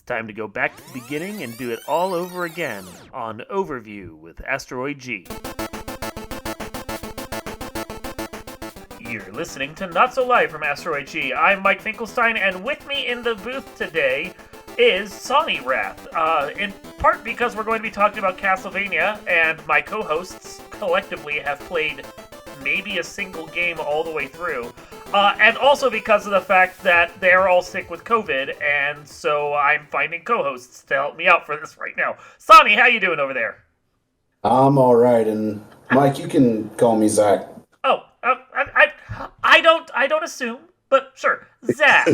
time to go back to the beginning and do it all over again on Overview with Asteroid G. You're listening to Not So Live from Asteroid G. I'm Mike Finkelstein, and with me in the booth today is Sonny Rath. In part because we're going to be talking about Castlevania, and my co-hosts collectively have played maybe a single game all the way through. And also because of the fact that they're all sick with COVID, and so I'm finding co-hosts to help me out for this right now. Sonny, how you doing over there? I'm all right, and Mike, you can call me Zach. Oh, I don't assume, but sure, Zach.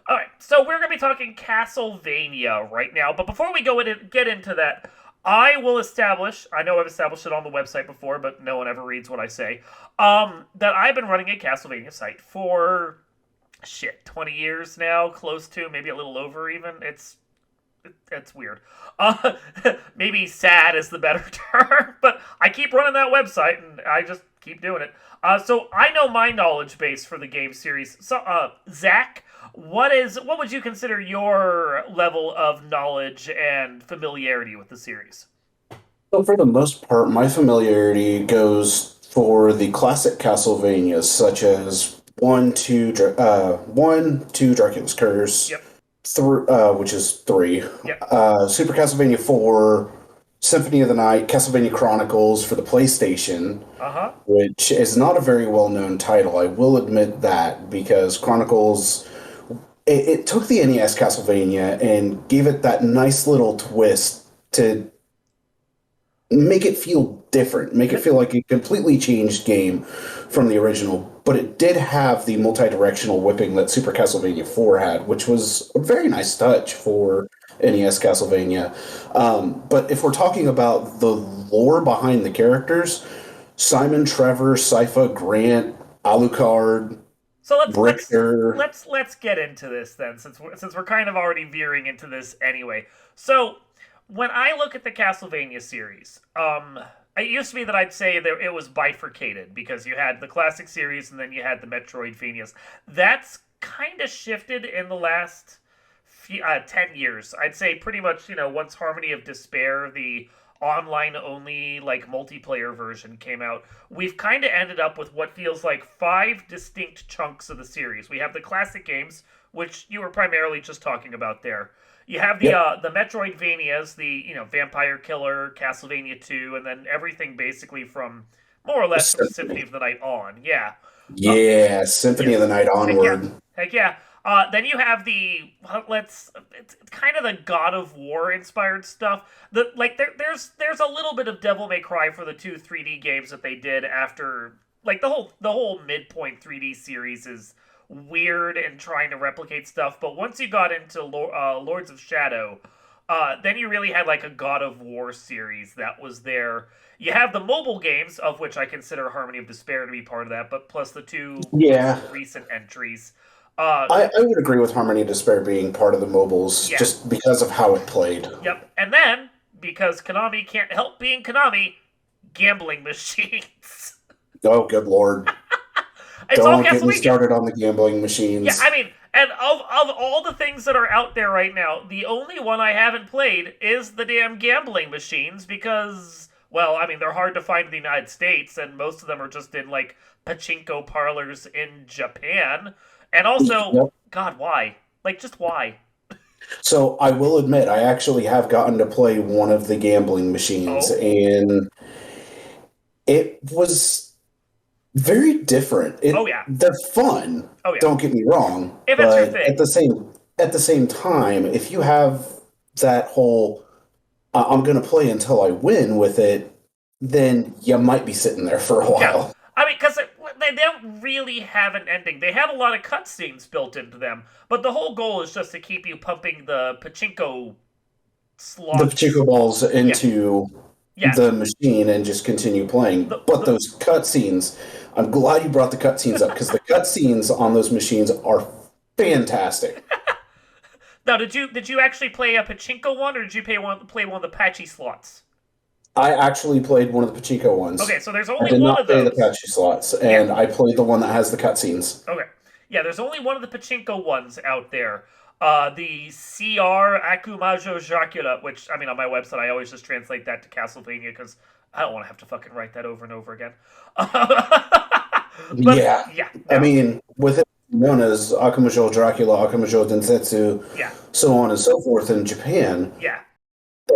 All right, so we're going to be talking Castlevania right now, but before we get into that, I will establish, I know I've established it on the website before, but no one ever reads what I say, that I've been running a Castlevania site for, 20 years now, close to, maybe a little over even. It's weird. Maybe sad is the better term, but I keep running that website, and I just keep doing it. So I know my knowledge base for the game series. So, Zach, what would you consider your level of knowledge and familiarity with the series? So for the most part, my familiarity goes for the classic Castlevanias, such as 1, 2, 2, Dracula's Curse, Yep. Which is 3, Yep. Super Castlevania 4, Symphony of the Night, Castlevania Chronicles for the PlayStation, which is not a very well-known title. I will admit that, because Chronicles, it took the NES Castlevania and gave it that nice little twist to make it feel different, make it feel like a completely changed game from the original. But it did have the multi-directional whipping that Super Castlevania 4 had, which was a very nice touch for NES Castlevania. But if we're talking about the lore behind the characters, Simon, Trevor, Sypha, Grant, Alucard, So Richter. let's get into this then, since we're kind of already veering into this anyway. So when I look at the Castlevania series, it used to be that I'd say that it was bifurcated, because you had the classic series and then you had the Metroidvanias. That's kind of shifted in the last 10 years. I'd say pretty much, once Harmony of Despair, the online-only, multiplayer version came out, we've kind of ended up with what feels like 5 distinct chunks of the series. We have the classic games, which you were primarily just talking about there. You have the Metroidvanias, the Vampire Killer, Castlevania 2, and then everything basically from more or less from Symphony of the Night on. Yeah. Yeah, Symphony of the Night onward. Heck yeah. Then you have it's kind of the God of War inspired stuff. There's a little bit of Devil May Cry for the 2 3D games that they did after, the whole midpoint 3D series is weird and trying to replicate stuff. But once you got into Lords of Shadow, then you really had a God of War series that was there. You have the mobile games, of which I consider Harmony of Despair to be part of that, but plus the 2 recent entries. I would agree with Harmony of Despair being part of the mobiles, just because of how it played. Yep, and then, because Konami can't help being Konami, gambling machines. Oh, good lord. Don't get me started on the gambling machines. Yeah, I mean, and of all the things that are out there right now, the only one I haven't played is the damn gambling machines, because, well, I mean, they're hard to find in the United States, and most of them are just in, pachinko parlors in Japan. And also, God, why? Just why? So I will admit, I actually have gotten to play one of the gambling machines, and it was very different. They're fun. Oh, yeah. Don't get me wrong. If it's your thing. At the same time, if you have that whole I'm going to play until I win with it, then you might be sitting there for a while. Yeah. I mean, because they don't really have an ending. They have a lot of cutscenes built into them, but the whole goal is just to keep you pumping the pachinko slots. The pachinko balls into the machine and just continue playing. But those cutscenes, I'm glad you brought the cutscenes up, because the cutscenes on those machines are fantastic. Now, did you actually play a pachinko one, or did you play one of the patchy slots? I actually played one of the pachinko ones. Okay, so there's only one of those. I did not play the patchy slots, and I played the one that has the cutscenes. Okay. Yeah, there's only one of the pachinko ones out there. The CR Akumajo Dracula, which, I mean, on my website, I always just translate that to Castlevania because I don't want to have to fucking write that over and over again. But, Yeah. yeah, I no. mean, with it known as Akumajo Dracula, Akumajo Densetsu, Yeah, so on and so forth in Japan, yeah.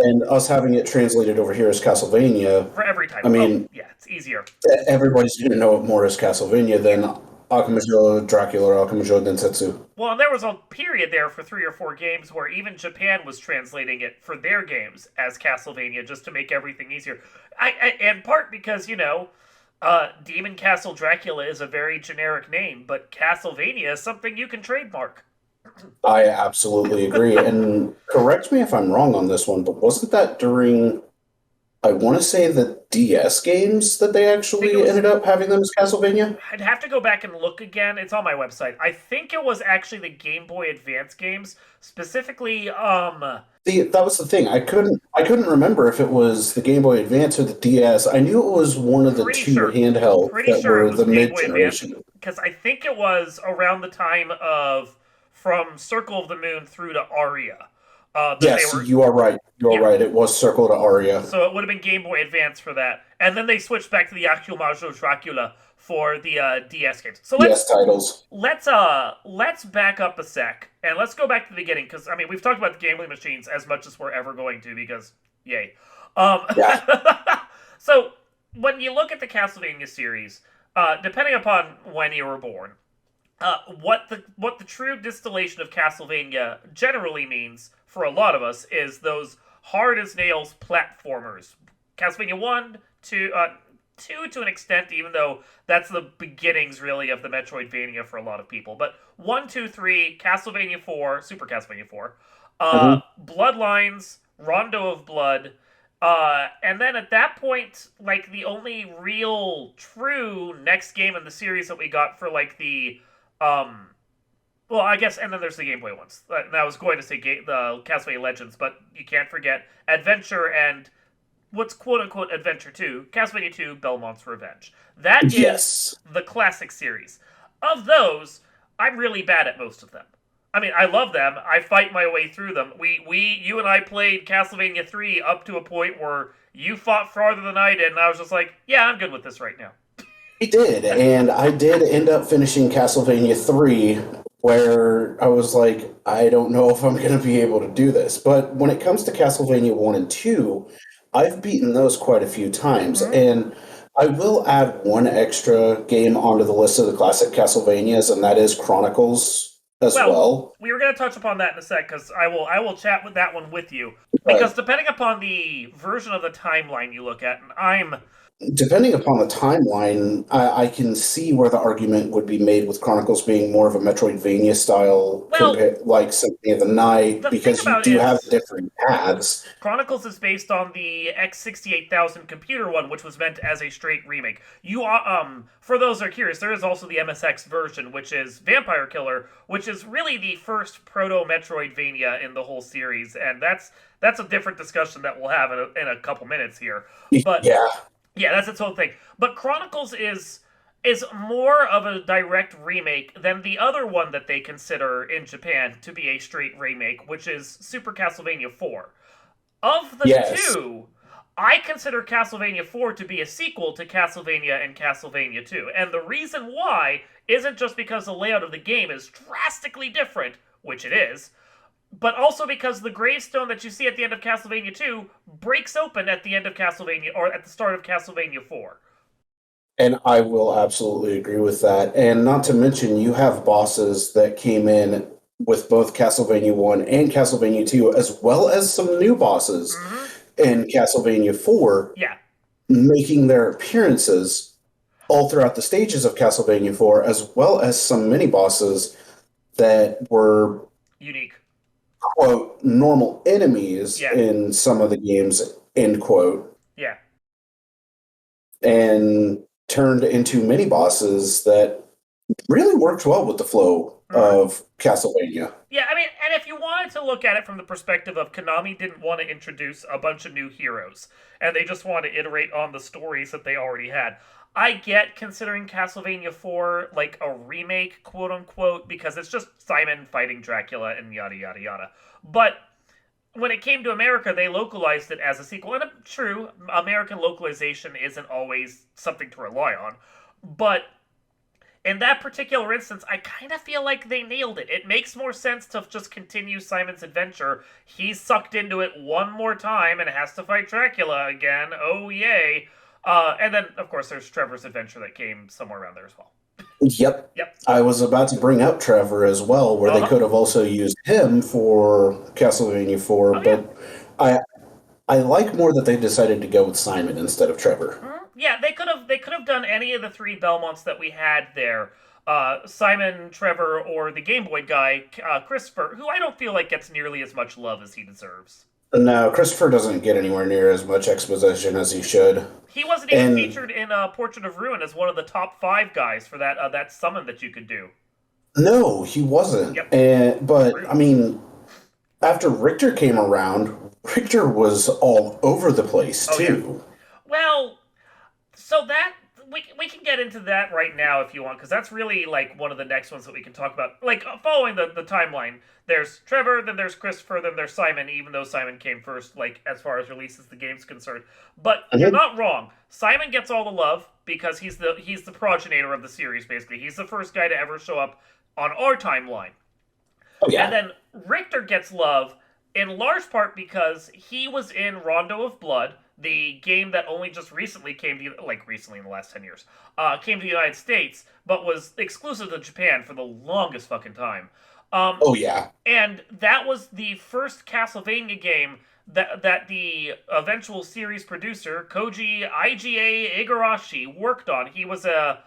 and us having it translated over here as Castlevania, For every I title. Oh, mean, yeah, it's easier. everybody's going to know it more as Castlevania Yeah. than Akumajo Dracula or Akumajo Densetsu. Well, there was a period there for 3 or 4 games where even Japan was translating it for their games as Castlevania just to make everything easier. In part because Demon Castle Dracula is a very generic name, but Castlevania is something you can trademark. I absolutely agree. And correct me if I'm wrong on this one, but wasn't that during, I want to say, the DS games that they I think it actually was. ended up having them as Castlevania? I'd have to go back and look again. It's on my website. I think it was actually the Game Boy Advance games, specifically. See, that was the thing. I couldn't remember if it was the Game Boy Advance or the DS. I knew it was one of the Pretty two sure, handhelds pretty that sure it were was the Game mid Boy Advance generation. because I think it was around the time of from Circle of the Moon through to Aria that they Yes, were. you are right. You are Yeah, right. It was Circle to Aria. so it would have been Game Boy Advance for that, and then they switched back to the actual Majo Dracula for the DS games. So DS titles. let's back up a sec and let's go back to the beginning because I mean we've talked about the gambling machines as much as we're ever going to because yay. Um, Yeah. so when you look at the Castlevania series, depending upon when you were born, what the true distillation of Castlevania generally means for a lot of us is those hard as nails platformers. Castlevania 1, 2, 2 to an extent, even though that's the beginnings really of the Metroidvania for a lot of people. But 1, 2, 3, Castlevania 4, Super Castlevania 4, Hmm. Bloodlines, Rondo of Blood, and then at that point, like the only real true next game in the series that we got for like the um well, I guess, and then there's the Game Boy ones. And I was going to say the Castlevania Legends, but you can't forget Adventure and what's quote unquote Adventure 2, Castlevania 2, Belmont's Revenge. That is Yes. the classic series. Of those, I'm really bad at most of them. I mean, I love them. I fight my way through them. You and I played Castlevania 3 up to a point where you fought farther than I did, and I was just like, yeah, I'm good with this right now. I did, and I did end up finishing Castlevania 3, where I was like, I don't know if I'm going to be able to do this. But when it comes to Castlevania 1 and 2, I've beaten those quite a few times, Mm-hmm. and I will add one extra game onto the list of the classic Castlevanias, and that is Chronicles as Well, well. we were going to touch upon that in a sec because I will chat with that one with you because But depending upon the version of the timeline you look at, and I'm depending upon the timeline, I can see where the argument would be made with Chronicles being more of a Metroidvania style, well, like Symphony of the Night, the thing because you about it do have is different paths. Chronicles is based on the X68000 computer one, which was meant as a straight remake. You for those that are curious, there is also the MSX version, which is Vampire Killer, which is really the first proto Metroidvania in the whole series, and that's a different discussion that we'll have in a couple minutes here. But Yeah, yeah, that's its whole thing. But Chronicles is more of a direct remake than the other one that they consider in Japan to be a straight remake, which is Super Castlevania 4. Of the yes. two, I consider Castlevania 4 to be a sequel to Castlevania and Castlevania 2. And the reason why isn't just because the layout of the game is drastically different, which it is, but also because the gravestone that you see at the end of Castlevania 2 breaks open at the end of Castlevania or at the start of Castlevania 4. And I will absolutely agree with that. And not to mention, you have bosses that came in with both Castlevania 1 and Castlevania 2, as well as some new bosses Mm-hmm. in Castlevania 4, Yeah, making their appearances all throughout the stages of Castlevania 4, as well as some mini bosses that were, unique. quote, normal enemies Yeah, in some of the games, end quote, yeah. and turned into mini bosses that really worked well with the flow Mm-hmm. of Castlevania. Yeah, I mean, and if you wanted to look at it from the perspective of Konami didn't want to introduce a bunch of new heroes, and they just want to iterate on the stories that they already had, I get considering Castlevania 4 like a remake, quote unquote, because it's just Simon fighting Dracula and yada yada yada. But when it came to America, they localized it as a sequel. And true, American localization isn't always something to rely on. But in that particular instance, I kind of feel like they nailed it. It makes more sense to just continue Simon's adventure. He's sucked into it one more time and has to fight Dracula again. Oh, yay. And then, of course, there's Trevor's adventure that came somewhere around there as well. Yep. Yep. I was about to bring up Trevor as well, where they Uh-huh. could have also used him for Castlevania 4, Oh, yeah. but I I like more that they decided to go with Simon instead of Trevor. Yeah, they could have done any of the three Belmonts that we had there. Simon, Trevor, or the Game Boy guy, Christopher, who I don't feel like gets nearly as much love as he deserves. No, Christopher doesn't get anywhere near as much exposition as he should. He wasn't even And featured in Portrait of Ruin as one of the top five guys for that summon that you could do. no, he wasn't. Yep. But Rude. I mean, after Richter came around, Richter was all over the place Oh yeah. too. Well, so that we can get into that right now if you want, because that's really like one of the next ones that we can talk about. Like following the timeline, there's Trevor, then there's Christopher, then there's Simon. Even though Simon came first, like as far as releases the game's concerned, but you're Mhm. not wrong. Simon gets all the love because he's the progenitor of the series. Basically, he's the first guy to ever show up on our timeline. Oh And yeah. then Richter gets love in large part because he was in Rondo of Blood, the game that only just recently came to, like recently in the last 10 years, came to the United States, but was exclusive to Japan for the longest fucking time. Um, Oh yeah. and that was the first Castlevania game that the eventual series producer Koji IGA Igarashi worked on. He was a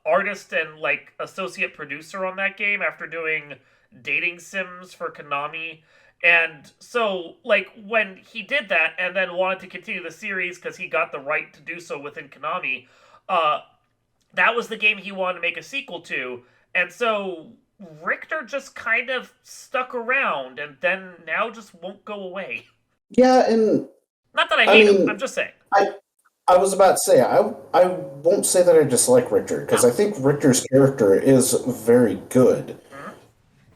artist and like associate producer on that game after doing dating sims for Konami. And so, like, when he did that and then wanted to continue the series because he got the right to do so within Konami, uh, that was the game he wanted to make a sequel to. And so Richter just kind of stuck around and then now just won't go away. Yeah, and Not that I I hate him, mean, I'm just saying. I I was about to say I won't say that I dislike Richter No. because I think Richter's character is very good, Mhm.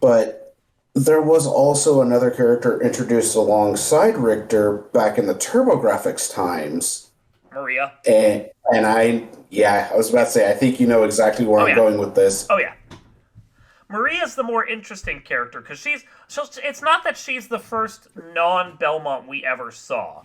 but there was also another character introduced alongside Richter back in the TurboGrafx times, Maria. and I was about to say I think you know exactly where Oh, I'm yeah. going with this. Oh, yeah. Maria's the more interesting character because it's not that she's the first non-Belmont we ever saw.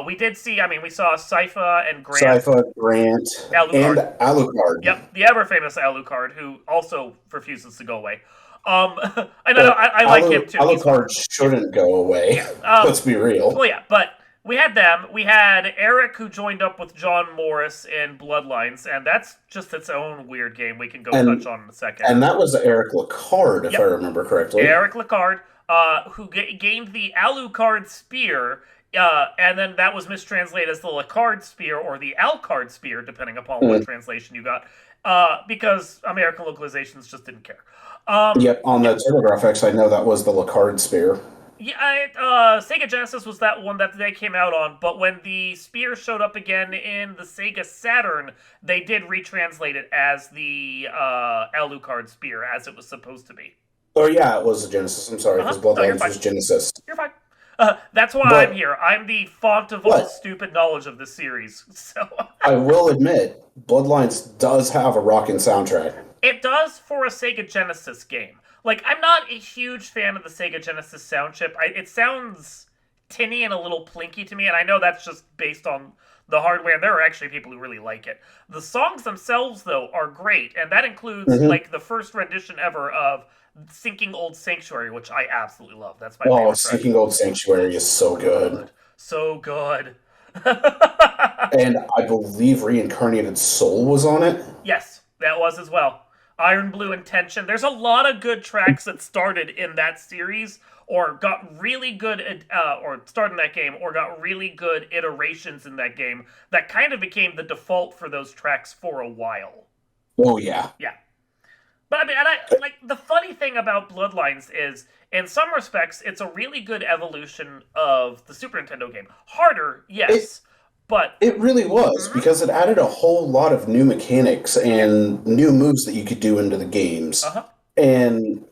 We did see, I mean, we saw Sypha and Grant, Sypha, Grant, and Alucard. Alucard. Yep, the ever famous Alucard, who also refuses to go away. I know, But I like him too. He's Alucard shouldn't go away. yeah. Let's be real. Well, yeah, but we had them. We had Eric, who joined up with John Morris in Bloodlines, and that's just its own weird game we can go touch And on in a second. and that was Eric Lacard, if I Yep, remember correctly. Eric Lacard, who gained the Alucard Spear, and then that was mistranslated as the Lacard Spear or the Alcard Spear, depending upon what Mm. translation you got, because American localizations just didn't care. Yep, on Yeah, the TurboGrafx, I know that was the Lacard spear. yeah. Sega Genesis was that one that they came out on, but when the spear showed up again in the Sega Saturn, they did retranslate it as the Alucard Spear, as it was supposed to be. Oh yeah, it was the Genesis. I'm sorry, Uh huh. because No, you're Bloodlines fine. was Genesis. You're fine. That's why I'm But here. I'm the font of all but stupid knowledge of this series. So I will admit, Bloodlines does have a rockin' soundtrack. it does for a Sega Genesis game. Like, I'm not a huge fan of the Sega Genesis sound chip. It sounds tinny and a little plinky to me, and I know that's just based on the hardware, and there are actually people who really like it. The songs themselves, though, are great, and that includes, Hmm. like, the first rendition ever of Sinking Old Sanctuary, which I absolutely love. That's my Oh, favorite track. Sinking Old Sanctuary is so good. Good. So good. And I believe Reincarnated Soul was on it. Yes, that was as well. Iron Blue Intention. There's a lot of good tracks that started in that series, or got really good, or started in that game, or got really good iterations in that game that kind of became the default for those tracks for a while. Oh yeah. Yeah. But I mean, like the funny thing about Bloodlines is, in some respects, it's a really good evolution of the Super Nintendo game. Harder, It yes. But It really was mhm, because it added a whole lot of new mechanics yeah, and new moves that you could do into the games. uh-huh. And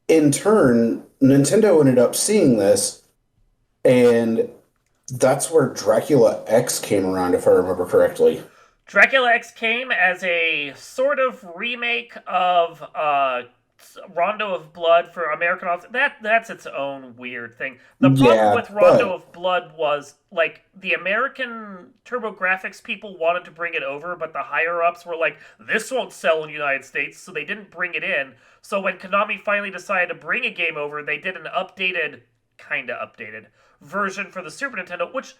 in turn, Nintendo ended up seeing this, and that's where Dracula X came around, if I remember correctly. Dracula X came as a sort of remake of Rondo of Blood for American audience. That's its own weird thing. The problem Yeah, with Rondo but of Blood was like the American TurboGrafx people wanted to bring it over, but the higher ups were like, "This won't sell in the United States," so they didn't bring it in. So when Konami finally decided to bring a game over, they did an kind of updated version for the Super Nintendo, which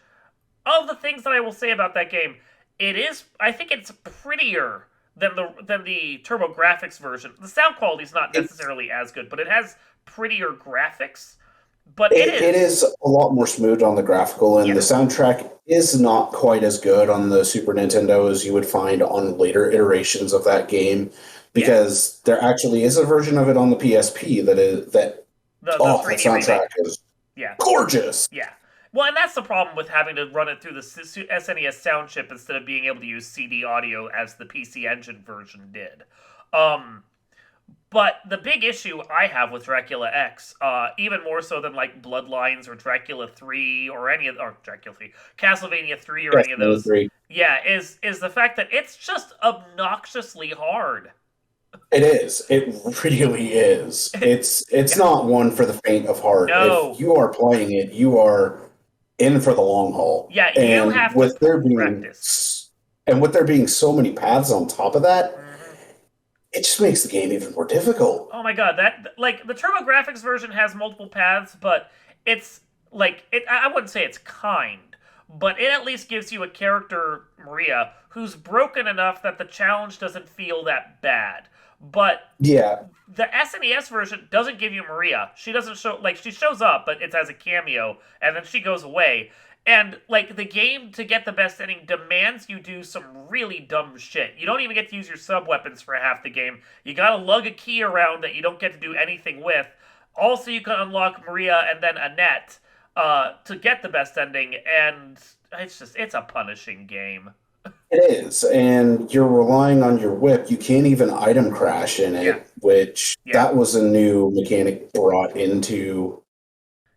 of the things that I will say about that game, I think it's prettier than the TurboGrafx version. The sound quality is not it's necessarily as good, but it has prettier graphics. But it it is, is a lot more smooth on the graphical, and the yeah, soundtrack is not quite as good on the Super Nintendo as you would find on later iterations of that game, yeah. because there actually is a version of it on the PSP that The oh, that 3D soundtrack remake, is yeah, gorgeous. yeah. Well, and that's the problem with having to run it through the SNES sound chip instead of being able to use CD audio as the PC Engine version did. Um, But the big issue I have with Dracula X, even more so than like Bloodlines or Dracula 3 or Dracula 3, Castlevania 3 or Yes, any of I those, agree. yeah, is the fact that it's just obnoxiously hard. It is. It really is. It's Yeah. not one for the faint of heart. If No. you are playing it, you are in for the long haul. Yeah, you have to practice. And with there being so many paths on top of that, Hmm. it just makes the game even more difficult. Oh my god, that like the TurboGrafx version has multiple paths, but it's I wouldn't say it's kind, but it at least gives you a character, Maria, who's broken enough that the challenge doesn't feel that bad. But Yeah, the SNES version doesn't give you Maria. She doesn't show like she shows up, but it's as a cameo, and then she goes away. And like the game to get the best ending demands you do some really dumb shit. You don't even get to use your sub weapons for half the game. You gotta lug a key around that you don't get to do anything with. Also, you can unlock Maria and then Annette to get the best ending, and it's a punishing game. it is. And you're relying on your whip. You can't even item crash in Yeah, it, which yeah, that was a new mechanic brought into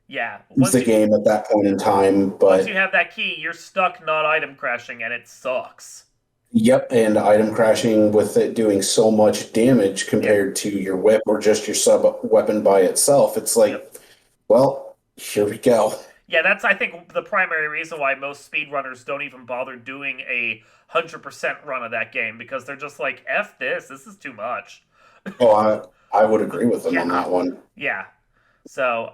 yeah. the game at that point in time. Once you But have that key, you're stuck not item crashing, and it sucks. yep, and item crashing with it doing so much damage Yep. compared to your whip or just your sub weapon by itself. It's Yep. like, well, here we go. Yeah, that's I think the primary reason why most speedrunners don't even bother doing a 100% run of that game because they're just like, F this, this is too much. Oh, I would agree with them on Yeah. that one. Yeah. So,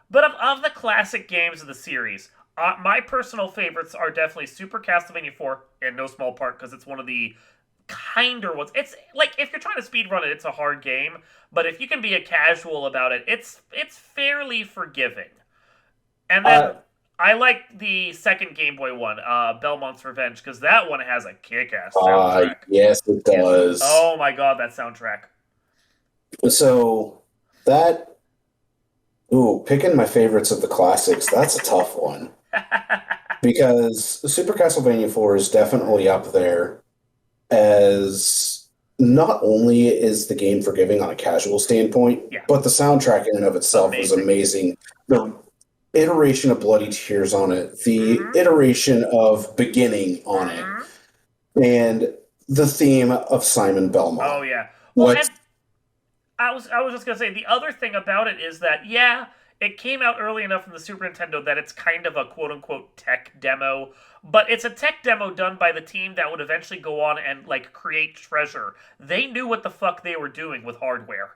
but of the classic games of the series, my personal favorites are definitely Super Castlevania 4, in no small part because it's one of the kinder ones. It's like if you're trying to speedrun it, it's a hard game, but if you can be a casual about it, it's fairly forgiving. And then Uh, I like the second Game Boy one, Belmont's Revenge, because that one has a kick-ass soundtrack. yes, it Yeah. does. Oh my god, that soundtrack. So that, ooh, picking my favorites of the classics, that's a tough one because Super Castlevania 4 is definitely up there as not only is the game forgiving on a casual standpoint, Yeah, but the soundtrack in and of itself is amazing. amazing. The iteration of Bloody Tears on it, the Mm-hmm. iteration of Beginning on it, Mm-hmm. and the theme of Simon Oh Belmont. yeah. Well, What and I was just gonna say the other thing about it is that yeah, it came out early enough in the Super Nintendo that it's kind of a quote unquote tech demo, but it's a tech demo done by the team that would eventually go on and like create Treasure. They knew what the fuck they were doing with hardware.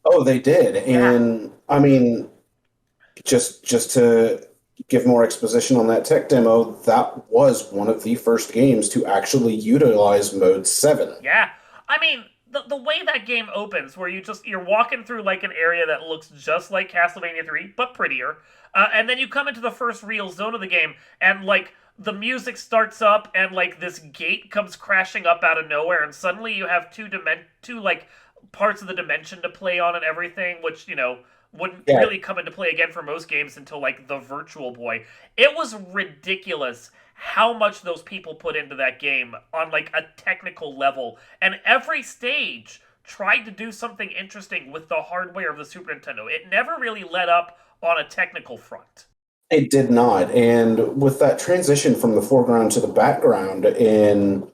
Oh, they did. Yeah. And I mean, just to give more exposition on that tech demo, that was one of the first games to actually utilize Mode 7. Yeah. I mean, the way that game opens, where you're walking through like an area that looks just like Castlevania 3, but prettier, and then you come into the first real zone of the game, and like the music starts up, and like this gate comes crashing up out of nowhere, and suddenly you have two like parts of the dimension to play on and everything, which wouldn't Yeah, really come into play again for most games until like the Virtual Boy. It was ridiculous how much those people put into that game on like a technical level, and every stage tried to do something interesting with the hardware of the Super Nintendo. It never really let up on a technical front. it did not. And with that transition from the foreground to the background in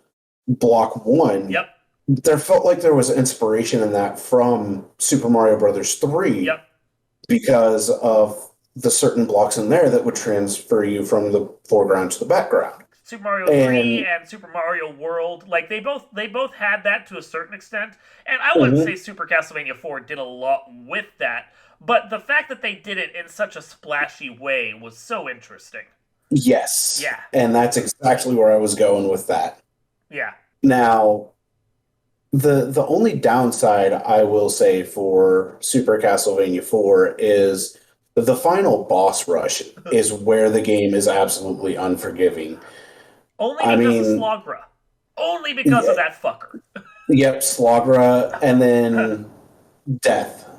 Block 1, Yep. there felt like there was inspiration in that from Super Mario Brothers 3 Yep. because of the certain blocks in there that would transfer you from the foreground to the background. Super Mario 3 And and Super Mario World, like they both had that to a certain extent. And I wouldn't say mhm, Super Castlevania 4 did a lot with that, but the fact that they did it in such a splashy way was so interesting. yes, Yeah. and that's exactly where I was going with that. Yeah. Now, the only downside I will say for Super Castlevania 4 is the final boss rush is where the game is absolutely unforgiving. Only I because of mean, Slogra. Only because of yeah, that fucker. yep, Slogra, and then Death.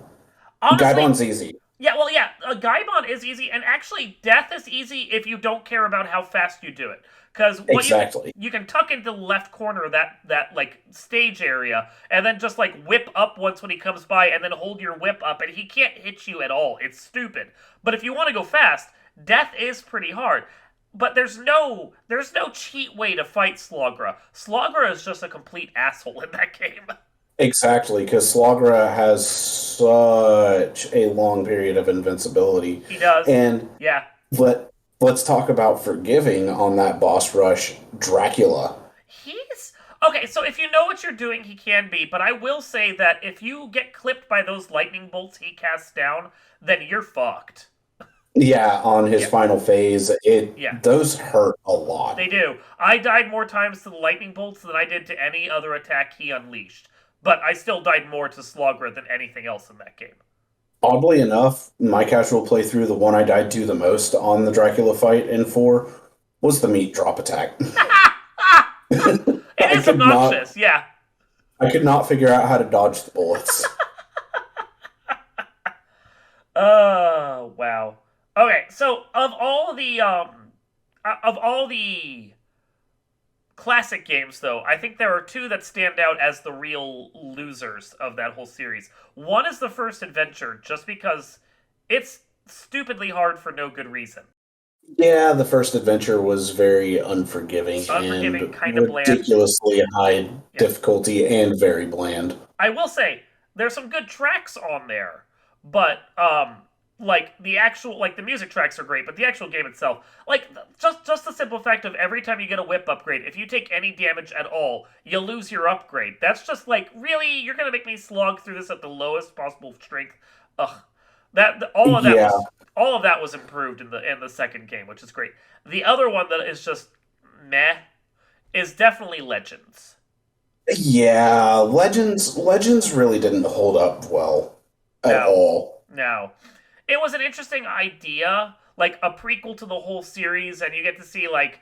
Honestly, Gaibon's easy. yeah, well, yeah, Gaimon is easy, and actually, death is easy if you don't care about how fast you do it. Because what Exactly. you can tuck into the left corner of that like stage area, and then just like whip up once when he comes by, and then hold your whip up, and he can't hit you at all. It's stupid. But if you want to go fast, death is pretty hard. But there's no cheat way to fight Slogra. Slogra is just a complete asshole in that game. Exactly, because Slogra has such a long period of invincibility. He does. And Yeah. let's talk about forgiving on that boss rush, Dracula. He's okay. So if you know what you're doing, he can be. But I will say that if you get clipped by those lightning bolts he casts down, then you're fucked. Yeah, on his Yeah, final phase, yeah, those hurt a lot. they do. I died more times to the lightning bolts than I did to any other attack he unleashed. But I still died more to Slogra than anything else in that game. Oddly enough, my casual playthrough, the one I died to the most on the Dracula fight in 4 was the meat drop attack. It I is could not obnoxious. Yeah. I could not figure out how to dodge the bullets. Oh wow. Okay, so of all the classic games, though, I think there are two that stand out as the real losers of that whole series. One is the first adventure, just because it's stupidly hard for no good reason. Yeah, the first adventure was very unforgiving Unforgiving, and kind of bland. ridiculously high Yeah. difficulty and very bland. I will say there's some good tracks on there, but like the music tracks are great, but the actual game itself, like just the simple fact of every time you get a whip upgrade, if you take any damage at all, you lose your upgrade. That's just like, really, you're gonna make me slog through this at the lowest possible strength. Ugh. All of that Yeah, was improved in the second game, which is great. The other one that is just meh is definitely Legends. yeah, Legends really didn't hold up well at No. all. No. It was an interesting idea, like a prequel to the whole series, and you get to see like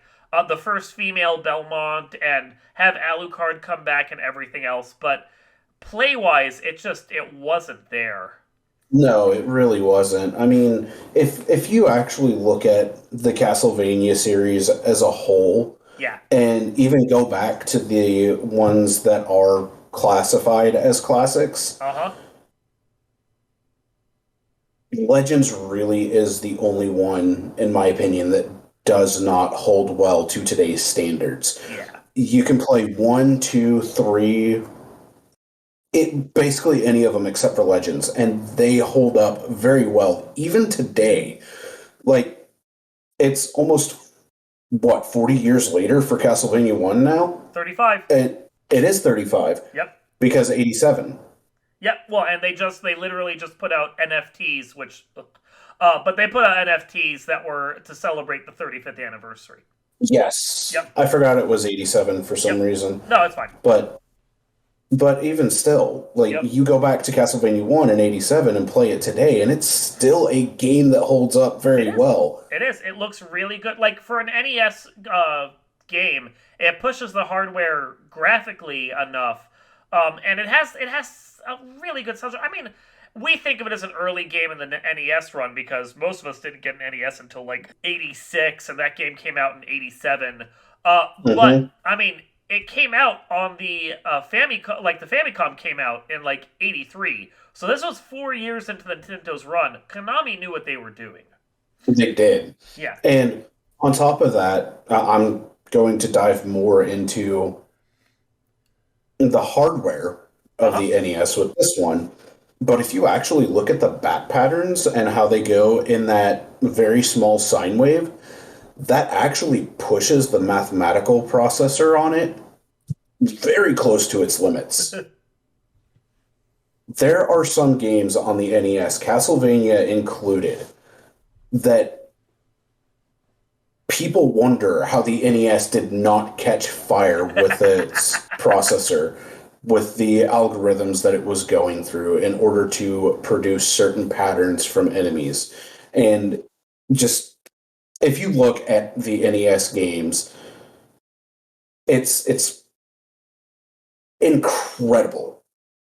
the first female Belmont and have Alucard come back and everything else. But play wise, it wasn't there. No, it really wasn't. I mean, if you actually look at the Castlevania series as a whole, Yeah. and even go back to the ones that are classified as classics, Uh huh. Legends really is the only one, in my opinion, that does not hold well to today's standards. Yeah. You can play one, two, three, it basically any of them except for Legends, and they hold up very well even today. Like it's almost what 40 years later for Castlevania 1 now? 35. And it is 35 Yep. because 87. Yep. Well, and they literally just put out NFTs, but they put out NFTs that were to celebrate the 35th anniversary. Yes. Yep. I forgot it was 87 for some Yep. reason. No, it's fine. But even still, like Yep. you go back to Castlevania 1 in 87 and play it today, and it's still a game that holds up It very is. well. It is. It looks really good. Like for an NES game, it pushes the hardware graphically enough, and it has a really good soundtrack. I mean, we think of it as an early game in the NES run because most of us didn't get an NES until like '86, and that game came out in '87. But Hmm. I mean, it came out on the Famicom. Like the Famicom came out in like '83, so this was 4 years into the Nintendo's run. Konami knew what they were doing. They did. Yeah. And on top of that, I'm going to dive more into the hardware Uh of huh. the NES with this one. But if you actually look at the bat patterns and how they go in that very small sine wave, that actually pushes the mathematical processor on it very close to its limits. There are some games on the NES, Castlevania included, that people wonder how the NES did not catch fire with its processor, with the algorithms that it was going through in order to produce certain patterns from enemies. And just if you look at the NES games, it's incredible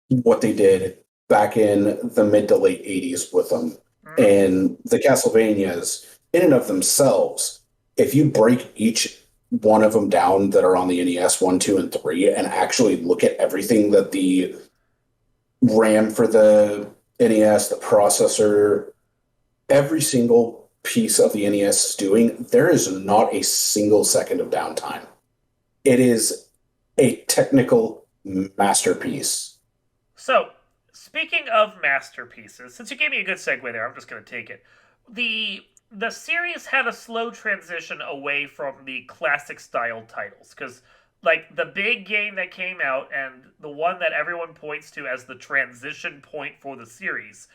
what they did back in the mid to late 80s with them. Mm-hmm. And the Castlevanias, in and of themselves, if you break each one of them down that are on the NES 1, 2, and 3, and actually look at everything that the RAM for the NES, the processor, every single piece of the NES is doing, there is not a single second of downtime. It is a technical masterpiece. So, speaking of masterpieces, since you gave me a good segue there, I'm just going to take it. The series had a slow transition away from the classic style titles because like the big game that came out and the one that everyone points to as the transition point for the series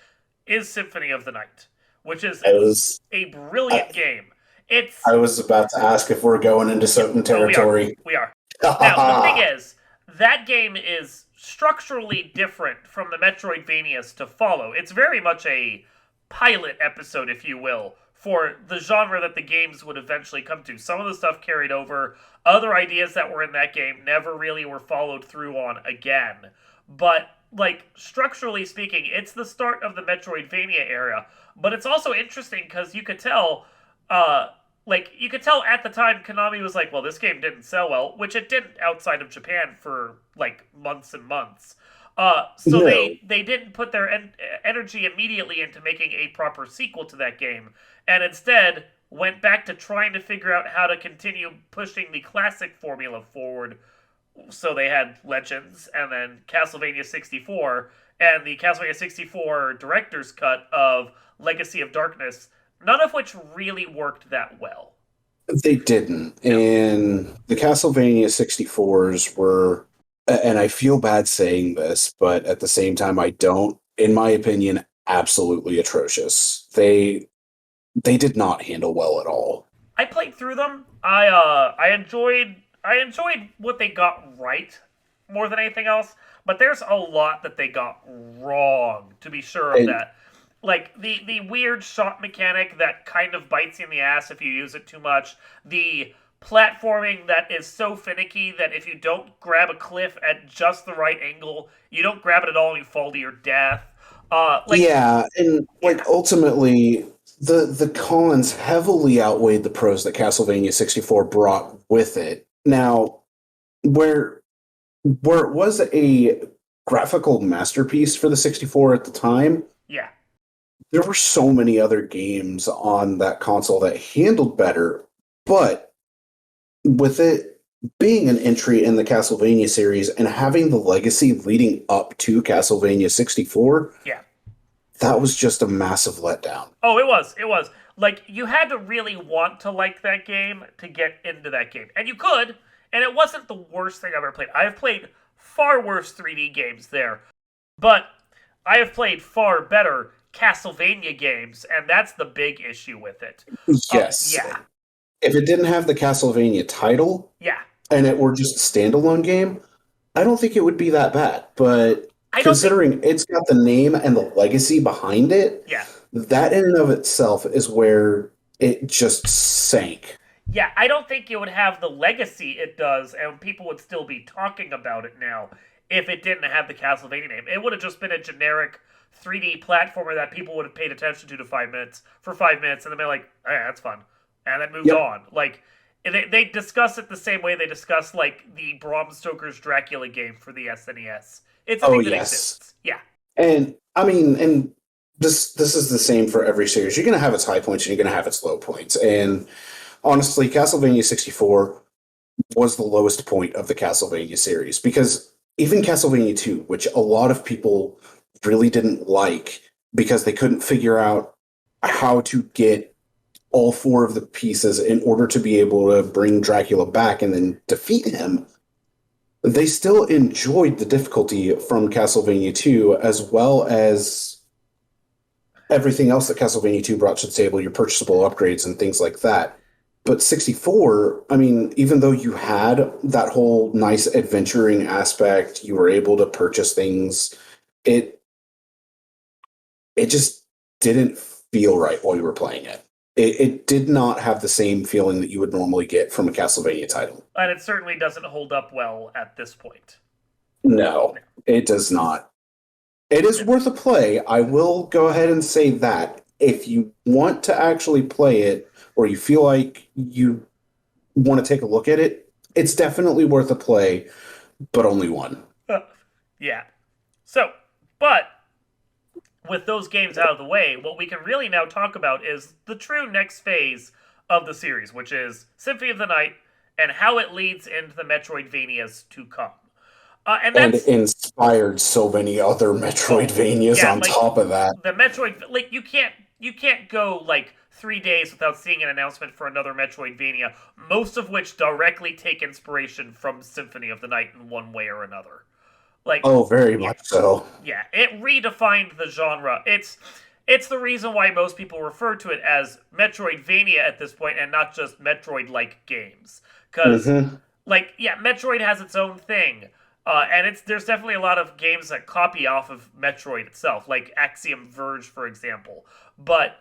is Symphony of the Night, which is I was a brilliant I, game. It's I was about to ask if we're going into yeah, certain oh we are. territory. We are. Now, the thing is, that game is structurally different from the Metroidvanias to follow. It's very much a pilot episode, if you will, for the genre that the games would eventually come to. Some of the stuff carried over, other ideas that were in that game never really were followed through on again. But, like, structurally speaking, it's the start of the Metroidvania era. But it's also interesting because you could tell uh, you could tell at the time Konami was like, well, this game didn't sell well, which it didn't outside of Japan for like months and months. So No, they didn't put their energy immediately into making a proper sequel to that game, and instead went back to trying to figure out how to continue pushing the classic formula forward. So they had Legends and then Castlevania 64 and the Castlevania 64 director's cut of Legacy of Darkness, none of which really worked that well. they didn't. No. And the Castlevania 64s were, and I feel bad saying this, but at the same time, I don't, in my opinion, absolutely atrocious. They did not handle well at all. I played through them. I enjoyed what they got right more than anything else, but there's a lot that they got wrong, to be sure of And that. Like the weird shot mechanic that kind of bites you in the ass if you use it too much. The platforming that is so finicky that if you don't grab a cliff at just the right angle, you don't grab it at all and you fall to your death. Like yeah, and yeah, like ultimately, the cons heavily outweighed the pros that Castlevania 64 brought with it. Now, where where it was a graphical masterpiece for the 64 at the time, yeah. there were so many other games on that console that handled better, but with it being an entry in the Castlevania series and having the legacy leading up to Castlevania 64, Yeah. that was just a massive letdown. Oh, it was. It was. Like, you had to really want to like that game to get into that game. And you could, and it wasn't the worst thing I've ever played. I have played far worse 3D games there, but I have played far better Castlevania games, and that's the big issue with it. Yes. Yeah. If it didn't have the Castlevania title Yeah. and it were just a standalone game, I don't think it would be that bad. But I don't think. considering it's got the name and the legacy behind it, Yeah. that in and of itself is where it just sank. Yeah, I don't think it would have the legacy it does, and people would still be talking about it now if it didn't have the Castlevania name. It would have just been a generic 3D platformer that people would have paid attention to 5 minutes for 5 minutes, and then they're like, "Oh, yeah, that's fun," and then moved Yep. on. Like they discuss it the same way they discuss like the Bram Stoker's Dracula game for the SNES. It's a Oh thing that yes. exists. Yeah. And I mean, and this is the same for every series. You're going to have its high points and you're going to have its low points. And honestly, Castlevania 64 was the lowest point of the Castlevania series because even Castlevania 2, which a lot of people really didn't like because they couldn't figure out how to get all four of the pieces in order to be able to bring Dracula back and then defeat him, they still enjoyed the difficulty from Castlevania 2 as well as everything else that Castlevania 2 brought to the table, your purchasable upgrades and things like that. But 64, I mean, even though you had that whole nice adventuring aspect, you were able to purchase things, it just didn't feel right while you were playing it. It did not have the same feeling that you would normally get from a Castlevania title. And it certainly doesn't hold up well at this point. No, it does not. It is worth a play. I will go ahead and say that. If you want to actually play it, or you feel like you want to take a look at it, it's definitely worth a play, but only one. Yeah. So, but with those games out of the way, what we can really now talk about is the true next phase of the series, which is Symphony of the Night and how it leads into the Metroidvanias to come. And it inspired so many other Metroidvanias on top of that. The Metroid, like you can't go like 3 days without seeing an announcement for another Metroidvania, most of which directly take inspiration from Symphony of the Night in one way or another. Like, oh, very much so. Yeah, it redefined the genre. It's the reason why most people refer to it as Metroidvania at this point, and not just Metroid-like games. Because, Metroid has its own thing. And there's definitely a lot of games that copy off of Metroid itself, like Axiom Verge, for example. But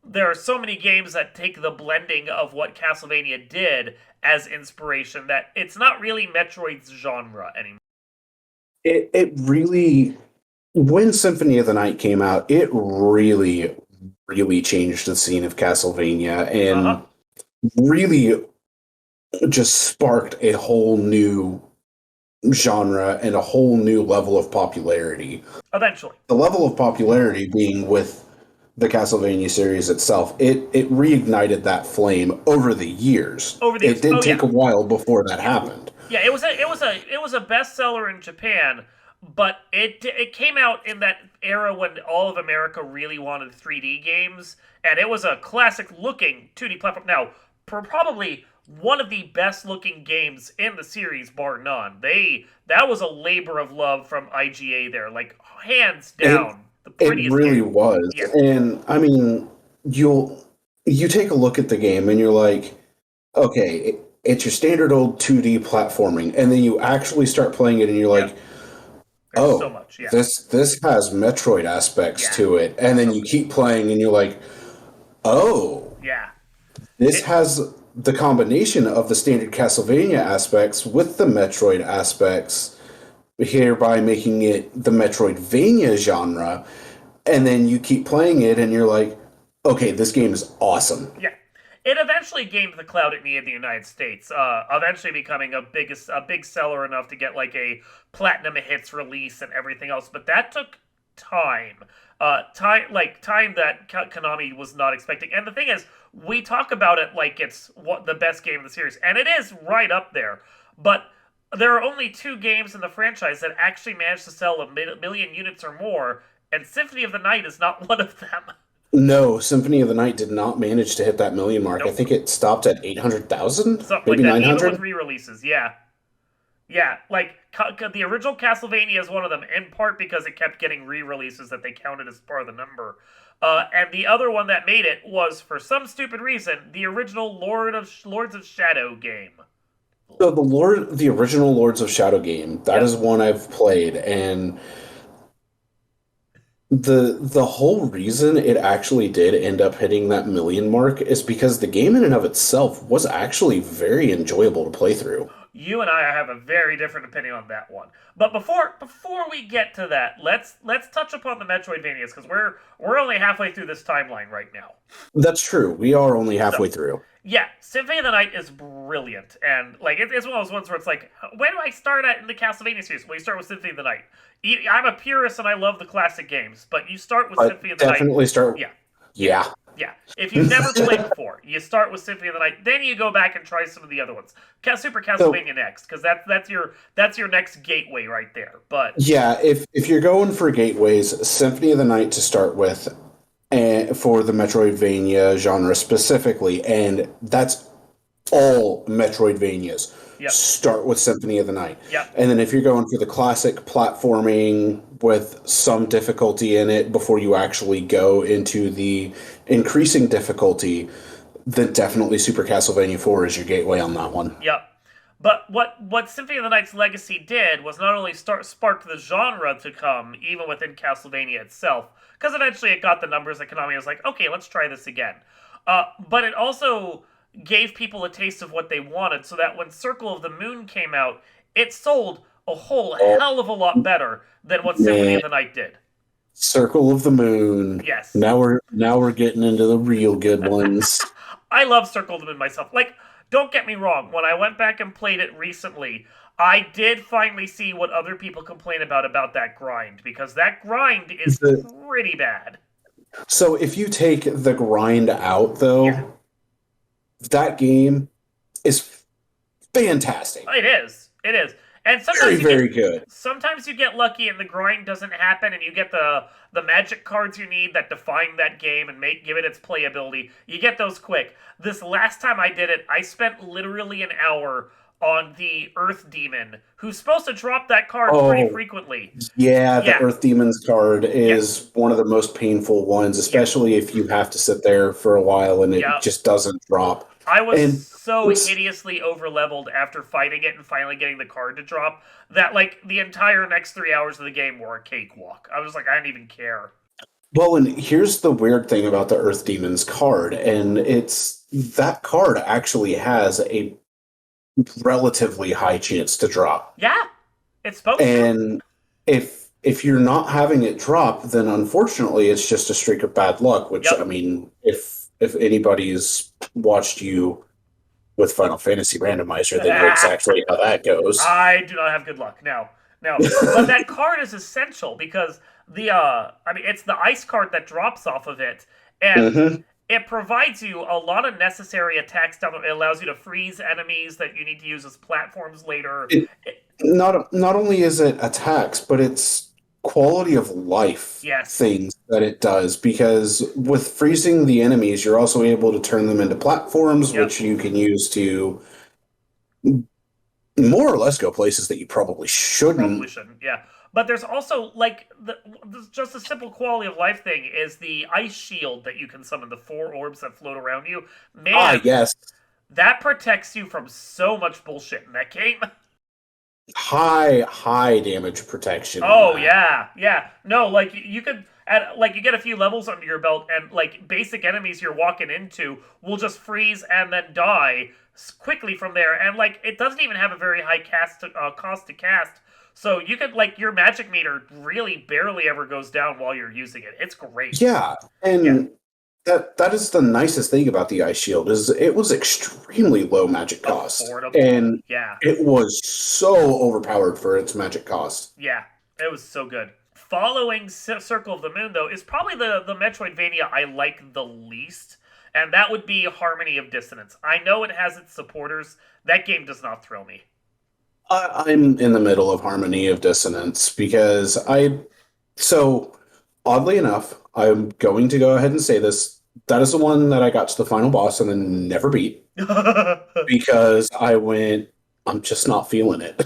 there are so many games that take the blending of what Castlevania did as inspiration that it's not really Metroid's genre anymore. It really, when Symphony of the Night came out, it really, really changed the scene of Castlevania and really just sparked a whole new genre and a whole new level of popularity. Eventually. The level of popularity being with the Castlevania series itself, it reignited that flame over the years. It did take a while before that happened. Yeah, it was a bestseller in Japan, but it came out in that era when all of America really wanted 3D games, and it was a classic looking 2D platform. Now, probably one of the best looking games in the series, bar none. That was a labor of love from IGA there, like hands down. The prettiest it really game. Was. Yeah. And I mean, you take a look at the game and you're like, okay, it's your standard old 2D platforming, and then you actually start playing it and you're like, oh, so much, this has Metroid aspects to it, and then you keep playing and you're like, oh, this has the combination of the standard Castlevania aspects with the Metroid aspects, hereby making it the Metroidvania genre, and then you keep playing it and you're like, okay, this game is awesome. Yeah. It eventually gained the clout it needed in the United States, eventually becoming a big seller enough to get like a platinum hits release and everything else. But that took time, time that Konami was not expecting. And the thing is, we talk about it like it's the best game in the series, and it is right up there. But there are only 2 games in the franchise that actually managed to sell a million units or more, and Symphony of the Night is not one of them. No, Symphony of the Night did not manage to hit that million mark. Nope. I think it stopped at 800,000, maybe 900. Even with re-releases, yeah. Yeah, like, the original Castlevania is one of them, in part because it kept getting re-releases that they counted as part of the number. And the other one that made it was, for some stupid reason, the original Lords of Shadow game. So the original Lords of Shadow game, that is one I've played, and the whole reason it actually did end up hitting that million mark is because the game in and of itself was actually very enjoyable to play through. You and I have a very different opinion on that one. But before we get to that, let's touch upon the Metroidvanias because we're only halfway through this timeline right now. That's true. We are only So halfway through. yeah, Symphony of the Night is brilliant, and like it's one of those ones where it's like, where do I start at in the Castlevania series? Well, you start with Symphony of the Night. I'm a purist and I love the classic games, but you start with But Symphony of the Night. definitely start. Yeah, yeah, Yeah. yeah. If you've never played before, you start with Symphony of the Night, then you go back and try some of the other ones. Super So Castlevania next, because that's your next gateway right there. But yeah, if you're going for gateways, Symphony of the Night to start with, and for the Metroidvania genre specifically, and that's all Metroidvanias yep, start with Symphony of the Night. yep, And then if you're going for the classic platforming with some difficulty in it before you actually go into the increasing difficulty, then definitely Super Castlevania 4 is your gateway on that one. yep. But what Symphony of the Night's legacy did was not only spark the genre to come, even within Castlevania itself, because eventually it got the numbers that Konami was like, okay, let's try this again. But it also gave people a taste of what they wanted, so that when Circle of the Moon came out, it sold a whole Oh, hell of a lot better than what Symphony man. of the Night did. Circle of the Moon. Yes. Now we're getting into the real good ones. I love Circle of the Moon myself. Like, don't get me wrong, when I went back and played it recently, I did finally see what other people complain about that grind, because that grind is The- pretty bad. so if you take the grind out, Yeah, though, that game is fantastic. it is. It is. And Very, very good. sometimes you get lucky and the grind doesn't happen and you get the magic cards you need that define that game and give it its playability. You get those quick. This last time I did it, I spent literally an hour on the Earth Demon, who's supposed to drop that card pretty Oh, frequently. yeah, the Yeah, Earth Demons card yeah, is one of the most painful ones, yeah, especially if you have to sit there for a while and it yeah. just doesn't drop. I was And so what's hideously overleveled after fighting it and finally getting the card to drop that like the entire next 3 hours of the game were a cakewalk. I was like, I didn't even care. well, and here's the weird thing about the Earth Demons card, and it's that card actually has a relatively high chance to drop. Yeah, it's supposed to. And if you're not having it drop, then unfortunately it's just a streak of bad luck, which I Yep. mean, if anybody's watched you with Final Fantasy Randomizer, they know exactly how that goes. I do not have good luck. No. But that card is essential because I mean it's the ice card that drops off of it and hmm it provides you a lot of necessary attacks down. It allows you to freeze enemies that you need to use as platforms later. It It- not only is it attacks, but it's quality of life yes. things that it does, because with freezing the enemies, you're also able to turn them into platforms, Yep. which you can use to more or less go places that you probably Probably shouldn't. shouldn't. Yeah. But there's also like just a simple quality of life thing is the ice shield that you can summon, the four orbs that float around you. Ah, Man, yes, that protects you from so much bullshit in that game. high damage protection on Oh that. yeah, yeah. No, like you could like you get a few levels under your belt, and like basic enemies you're walking into will just freeze and then die quickly from there. And like it doesn't even have a very high cost to cast, so you could like your magic meter really barely ever goes down while you're using it. It's great. Yeah, Yeah, and that is the nicest thing about the ice shield is it was extremely low magic cost, affordable. and Yeah, it was so overpowered for its magic cost. yeah. It was so good. Following Circle of the Moon though is probably the Metroidvania I like the least. And that would be Harmony of Dissonance. I know it has its supporters. That game does not thrill me. I'm in the middle of Harmony of Dissonance because so oddly enough, I'm going to go ahead and say this. That is the one that I got to the final boss and then never beat because I'm just not feeling it.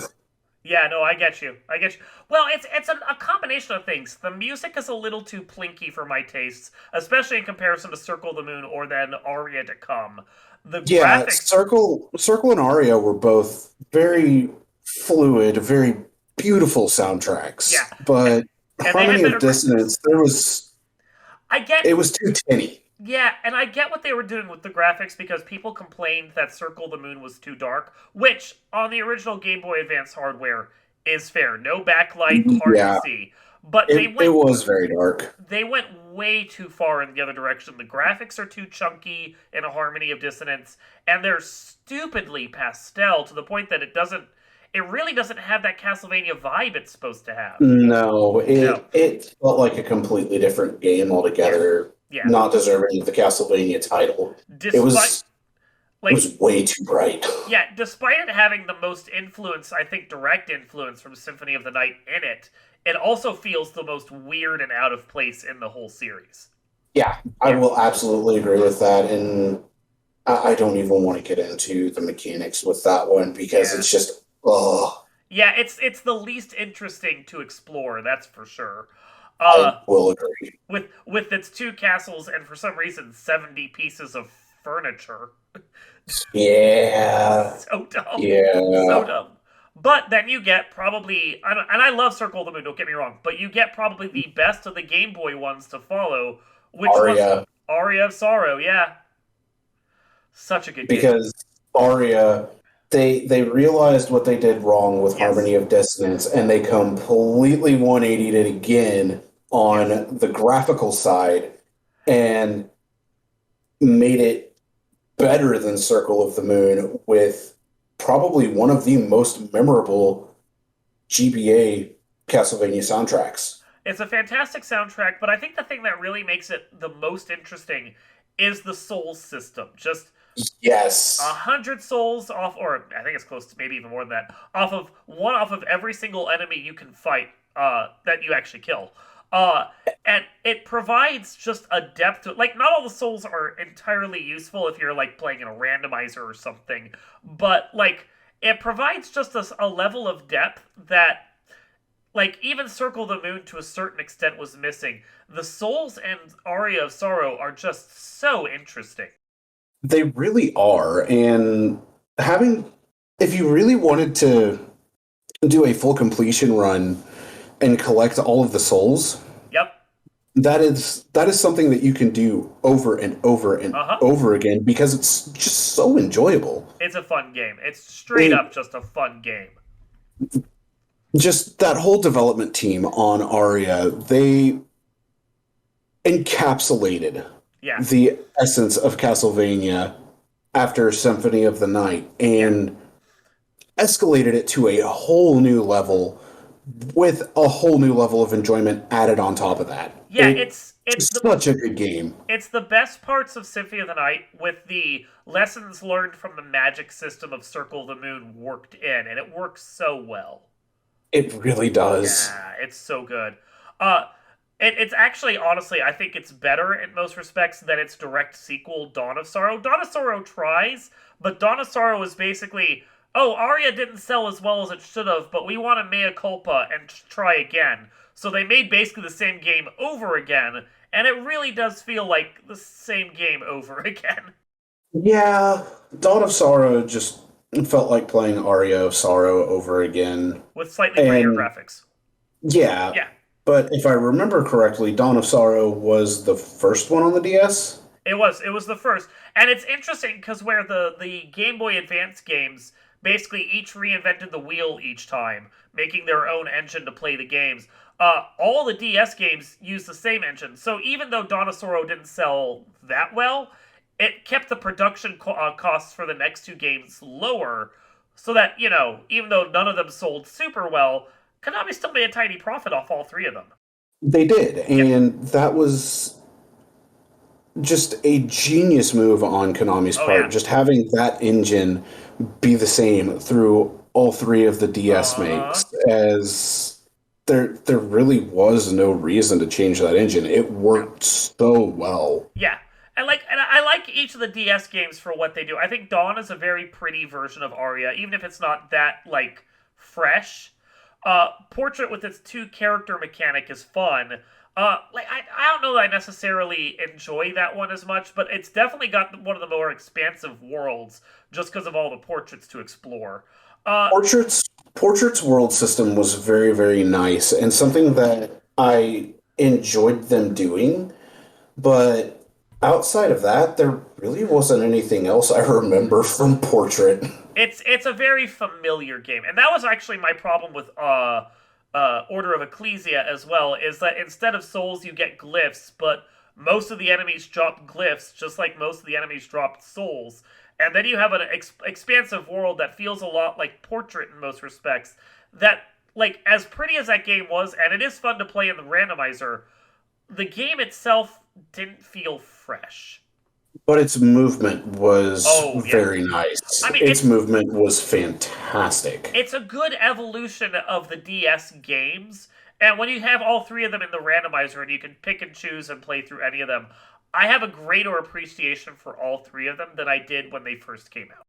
Yeah, no, I get you. I get you. Well, it's a combination of things. The music is a little too plinky for my tastes, especially in comparison to Circle of the Moon or then Aria to Come. The Yeah, graphics, Circle and Aria were both very fluid, very beautiful soundtracks, yeah, but and they had Harmony of better graphics. Dissonance, I get it was too tinny. Yeah, and I get what they were doing with the graphics because people complained that Circle the Moon was too dark, which on the original Game Boy Advance hardware is fair. No backlight, hard to Yeah, see. But it was very dark. they went way too far in the other direction. The graphics are too chunky in a harmony of dissonance, and they're stupidly pastel to the point that it really doesn't have that Castlevania vibe it's supposed to have. No, No. it felt like a completely different game Yeah. altogether, Yeah. not deserving of the Castlevania title. It Despite was it like was way too bright. yeah, despite it having the most influence, I think direct influence from Symphony of the Night in it, it also feels the most weird and out of place in the whole series. Yeah, I Yeah. will absolutely agree with that, and I don't even want to get into the mechanics with that one because Yeah. it's just oh, Yeah, it's the least interesting to explore, that's for sure. I Uh will agree. with its two castles and for some reason 70 pieces of furniture. Yeah, So dumb. So yeah, dumb. But then you get probably, and I love Circle of the Moon, don't get me wrong, but you get probably the best of the Game Boy ones to follow, which was Aria. Aria of Sorrow. Yeah, such a good game. Because Aria, they realized what they did wrong with Yes, Harmony of Dissonance, and they completely 180'd it again yes. on the graphical side and made it better than Circle of the Moon with probably one of the most memorable GBA Castlevania soundtracks. It's a fantastic soundtrack, but I think the thing that really makes it the most interesting is the soul system. Just a Yes. hundred souls off, or I think it's close to maybe even more than that, off of every single enemy you can fight that you actually kill. Uh, and it provides just a depth to like not all the souls are entirely useful if you're like playing in a randomizer or something, but like it provides just a level of depth that like even Circle the Moon to a certain extent was missing. The souls and Aria of Sorrow are just so interesting. They really are. And having, if you really wanted to do a full completion run and collect all of the souls, Yep. that is something that you can do over and over and Uh huh. over again because it's just so enjoyable. It's a fun game. It's straight It, up just a fun game. just that whole development team on Aria, they encapsulated Yeah. the essence of Castlevania after Symphony of the Night Yeah. and escalated it to a whole new level with a whole new level of enjoyment added on top of that. Yeah, It's such a good game. it's the best parts of Symphony of the Night with the lessons learned from the magic system of Circle of the Moon worked in, and it works so well. It really does. Yeah, it's so good. Uh, it's actually, honestly, I think it's better in most respects than its direct sequel, Dawn of Sorrow. Dawn of Sorrow tries, but Dawn of Sorrow is basically, oh, Aria didn't sell as well as it should have, but we want to mea culpa and try again. So they made basically the same game over again, and it really does feel like the same game over again. Yeah, Dawn of Sorrow just felt like playing Aria of Sorrow over again. With slightly prettier And graphics. yeah, Yeah, but if I remember correctly, Dawn of Sorrow was the first one on the DS. it was the first, and it's interesting because where the Game Boy Advance games basically each reinvented the wheel each time, making their own engine to play the games. All the DS games use the same engine, so even though Dawn of Sorrow didn't sell that well, it kept the production costs for the next two games lower, so that even though none of them sold super well, Konami still made a tiny profit off all three of them. They did, Yep. and that was just a genius move on Konami's Oh part. yeah. Just having that engine be the same through all three of the DS Uh huh. makes, as there really was no reason to change that engine. It No. worked so well. Yeah. And I like each of the DS games for what they do. I think Dawn is a very pretty version of Aria, even if it's not that like fresh. Portrait with its two character mechanic is fun. I don't know that I necessarily enjoy that one as much, but it's definitely got one of the more expansive worlds just because of all the portraits to explore. Uh, Portrait's world system was very, very nice and something that I enjoyed them doing, but outside of that, there really wasn't anything else I remember from Portrait. It's a very familiar game, and that was actually my problem with Order of Ecclesia as well. Is that instead of souls, you get glyphs, but most of the enemies drop glyphs, just like most of the enemies dropped souls. And then you have an expansive world that feels a lot like Portrait in most respects. That, like, as pretty as that game was, and it is fun to play in the randomizer, the game itself didn't feel fresh. But its movement was Oh yeah, very nice. I mean Its movement was fantastic. it's a good evolution of the DS games. And when you have all three of them in the randomizer and you can pick and choose and play through any of them, I have a greater appreciation for all three of them than I did when they first came out.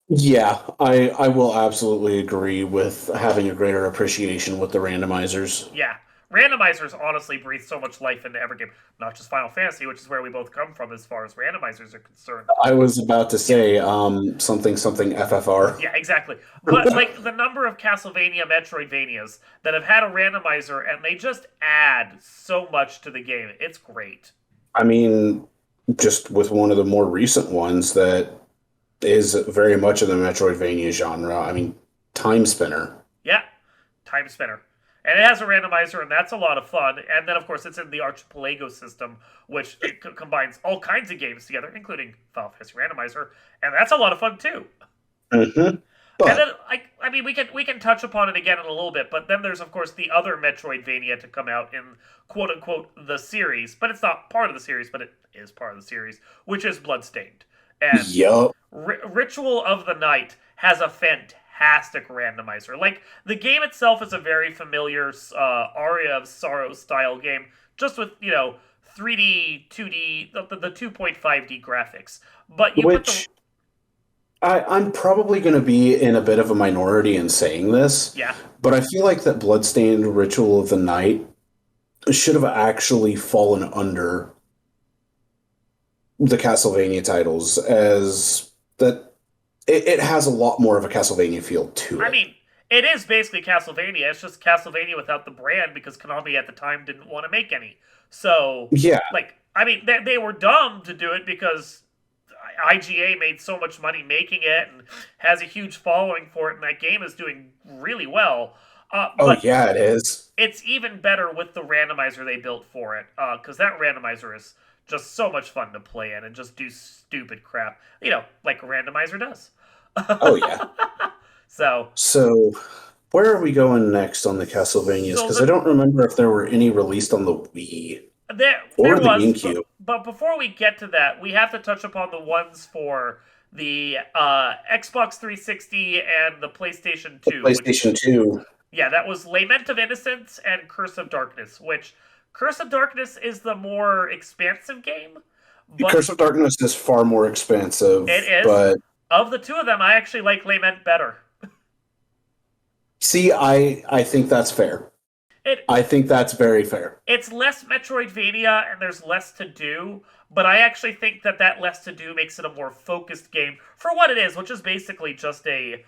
Yeah, I will absolutely agree with having a greater appreciation with the randomizers. Yeah. Randomizers honestly breathe so much life into every game, not just Final Fantasy, which is where we both come from as far as randomizers are concerned. I was about to Yeah, say something something FFR. yeah, exactly. But like the number of Castlevania Metroidvanias that have had a randomizer and they just add so much to the game. It's great. I mean, just with one of the more recent ones that is very much in the Metroidvania genre. I mean, Time Spinner. Yeah, Time Spinner. And it has a randomizer, and that's a lot of fun. And then, of course, it's in the Archipelago system, which it combines all kinds of games together, including Final Fantasy Randomizer, and that's a lot of fun too. Hmm. And then, But I mean, we can touch upon it again in a little bit, but then there's of course the other Metroidvania to come out in quote unquote the series, but it's not part of the series, but it is part of the series, which is Bloodstained. And yup, Ritual of the Night has a fantastic randomizer. Like the game itself is a very familiar Aria of Sorrow style game, just with 3D, 2D, the 2.5D graphics. But you put the which I'm probably going to be in a bit of a minority in saying this, yeah. but I feel like that Bloodstained Ritual of the Night should have actually fallen under the Castlevania titles as that it has a lot more of a Castlevania feel to I it. mean, it is basically Castlevania. It's just Castlevania without the brand because Konami at the time didn't want to make any. So, Yeah. like, I mean, they were dumb to do it because IGA made so much money making it and has a huge following for it, and that game is doing really well. Oh But yeah, it is. it's even better with the randomizer they built for it because that randomizer is just so much fun to play in and just do stupid crap, like a randomizer does. Oh yeah. So, So where are we going next on the Castlevanias? so Because I the don't remember if there were any released on the Wii there or the was, GameCube. but before we get to that, we have to touch upon the ones for the Xbox 360 and the PlayStation The 2, which PlayStation 2. yeah, that was Lament of Innocence and Curse of Darkness, which Curse of Darkness is the more expansive game, but Curse of Darkness is far more it expansive, is. but Of the two of them, I actually like Lament better. see, I think that's fair. It I think that's very fair. it's less Metroidvania and there's less to do, but I actually think that less to do makes it a more focused game for what it is, which is basically just a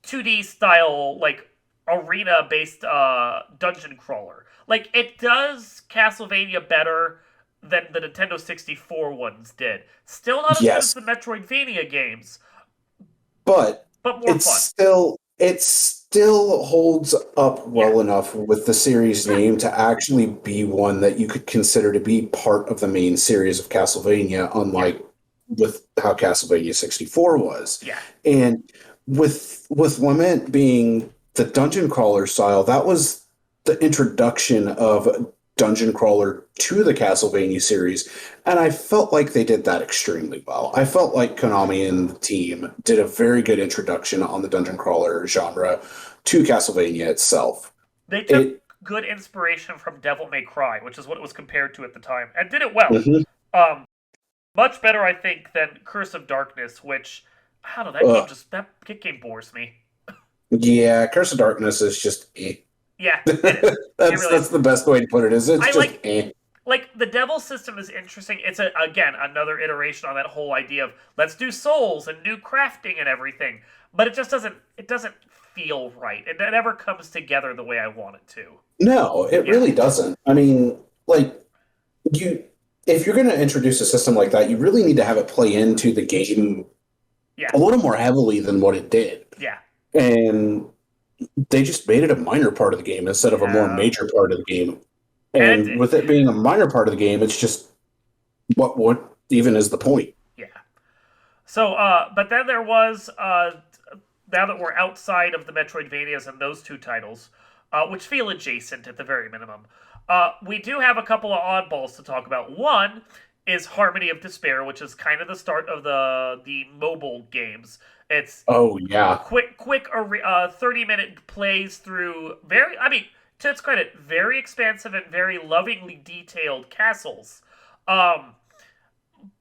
2D style like arena based dungeon crawler. Like it does Castlevania better than the Nintendo 64 ones did. Still not as good as Yes, the Metroidvania games, but but more fun. it still holds up Yeah. well enough with the series name to actually be one that you could consider to be part of the main series of Castlevania, Yeah. unlike with how Castlevania 64 was. Yeah. And with Lament being the dungeon crawler style, that was the introduction of dungeon crawler to the Castlevania series, and I felt like they did that extremely well. I felt like Konami and the team did a very good introduction on the dungeon crawler genre to Castlevania itself. They took It good inspiration from Devil May Cry, which is what it was compared to at the time, and did it well. mhm. Um, Much better, I think, than Curse of Darkness, which I don't know. Ugh. That game bores me. Yeah, Curse of Darkness is just eh. Yeah, it is. It that's really is. that's the best way to put it. Is it's I just like eh. the devil system is interesting. It's again another iteration on that whole idea of let's do souls and do crafting and everything, but it doesn't feel right. It never comes together the way I want it to. No, it Yeah, really doesn't. I mean, like you. if you're going to introduce a system like that, you really need to have it play into the game Yeah. a little more heavily than what it did. Yeah. And they just made it a minor part of the game instead of a more Yeah. major part of the game. And And with it being a minor part of the game, it's just what even is the point? yeah. So, but then there was, now that we're outside of the Metroidvanias and those two titles, which feel adjacent at the very minimum, we do have a couple of oddballs to talk about. One is Harmony of Despair, which is kind of the start of the mobile games. It's Oh yeah, quick 30-minute plays through very, I mean, to its credit, very expansive and very lovingly detailed castles. Um,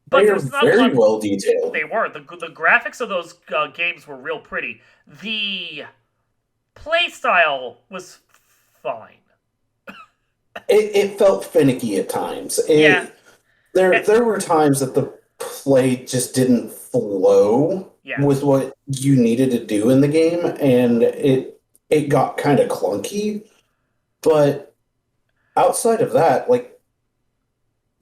but they are there's not a very lot. well detailed. They were the graphics of those games were real pretty. The play style was fine. It felt finicky at times. Yeah, There were times that the play just didn't flow yeah. with what you needed to do in the game, and it got kind of clunky. But outside of that, like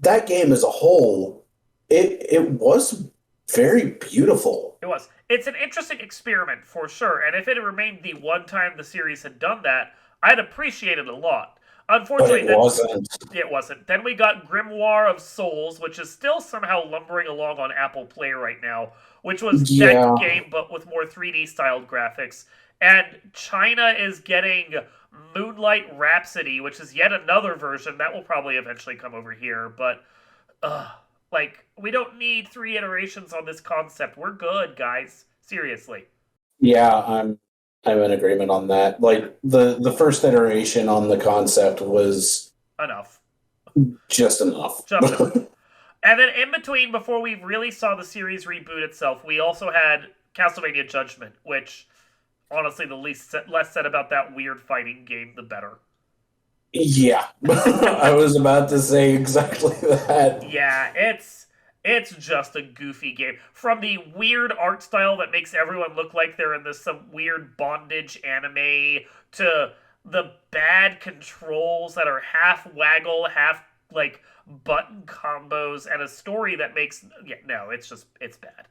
that game as a whole, it was very beautiful. It was. It's an interesting experiment for sure, and if it had remained the one time the series had done that, I'd appreciate it a lot. But Unfortunately, it wasn't. it wasn't. Then we got Grimoire of Souls, which is still somehow lumbering along on Apple Play right now, which was that Yeah, game but with more 3D styled graphics. And China is getting Moonlight Rhapsody, which is yet another version that will probably eventually come over here. But, uh, like, we don't need 3 iterations on this concept. We're good, guys. Seriously. yeah, I'm in agreement on that. Yeah, Like the first iteration on the concept was enough. just enough. Just enough. And then in between, before we really saw the series reboot itself, we also had Castlevania Judgment, which honestly, the less said about that weird fighting game, the better. Yeah, I was about to say exactly that. Yeah, it's just a goofy game. From the weird art style that makes everyone look like they're in this some weird bondage anime to the bad controls that are half waggle, half like button combos, and a story that makes no, it's bad.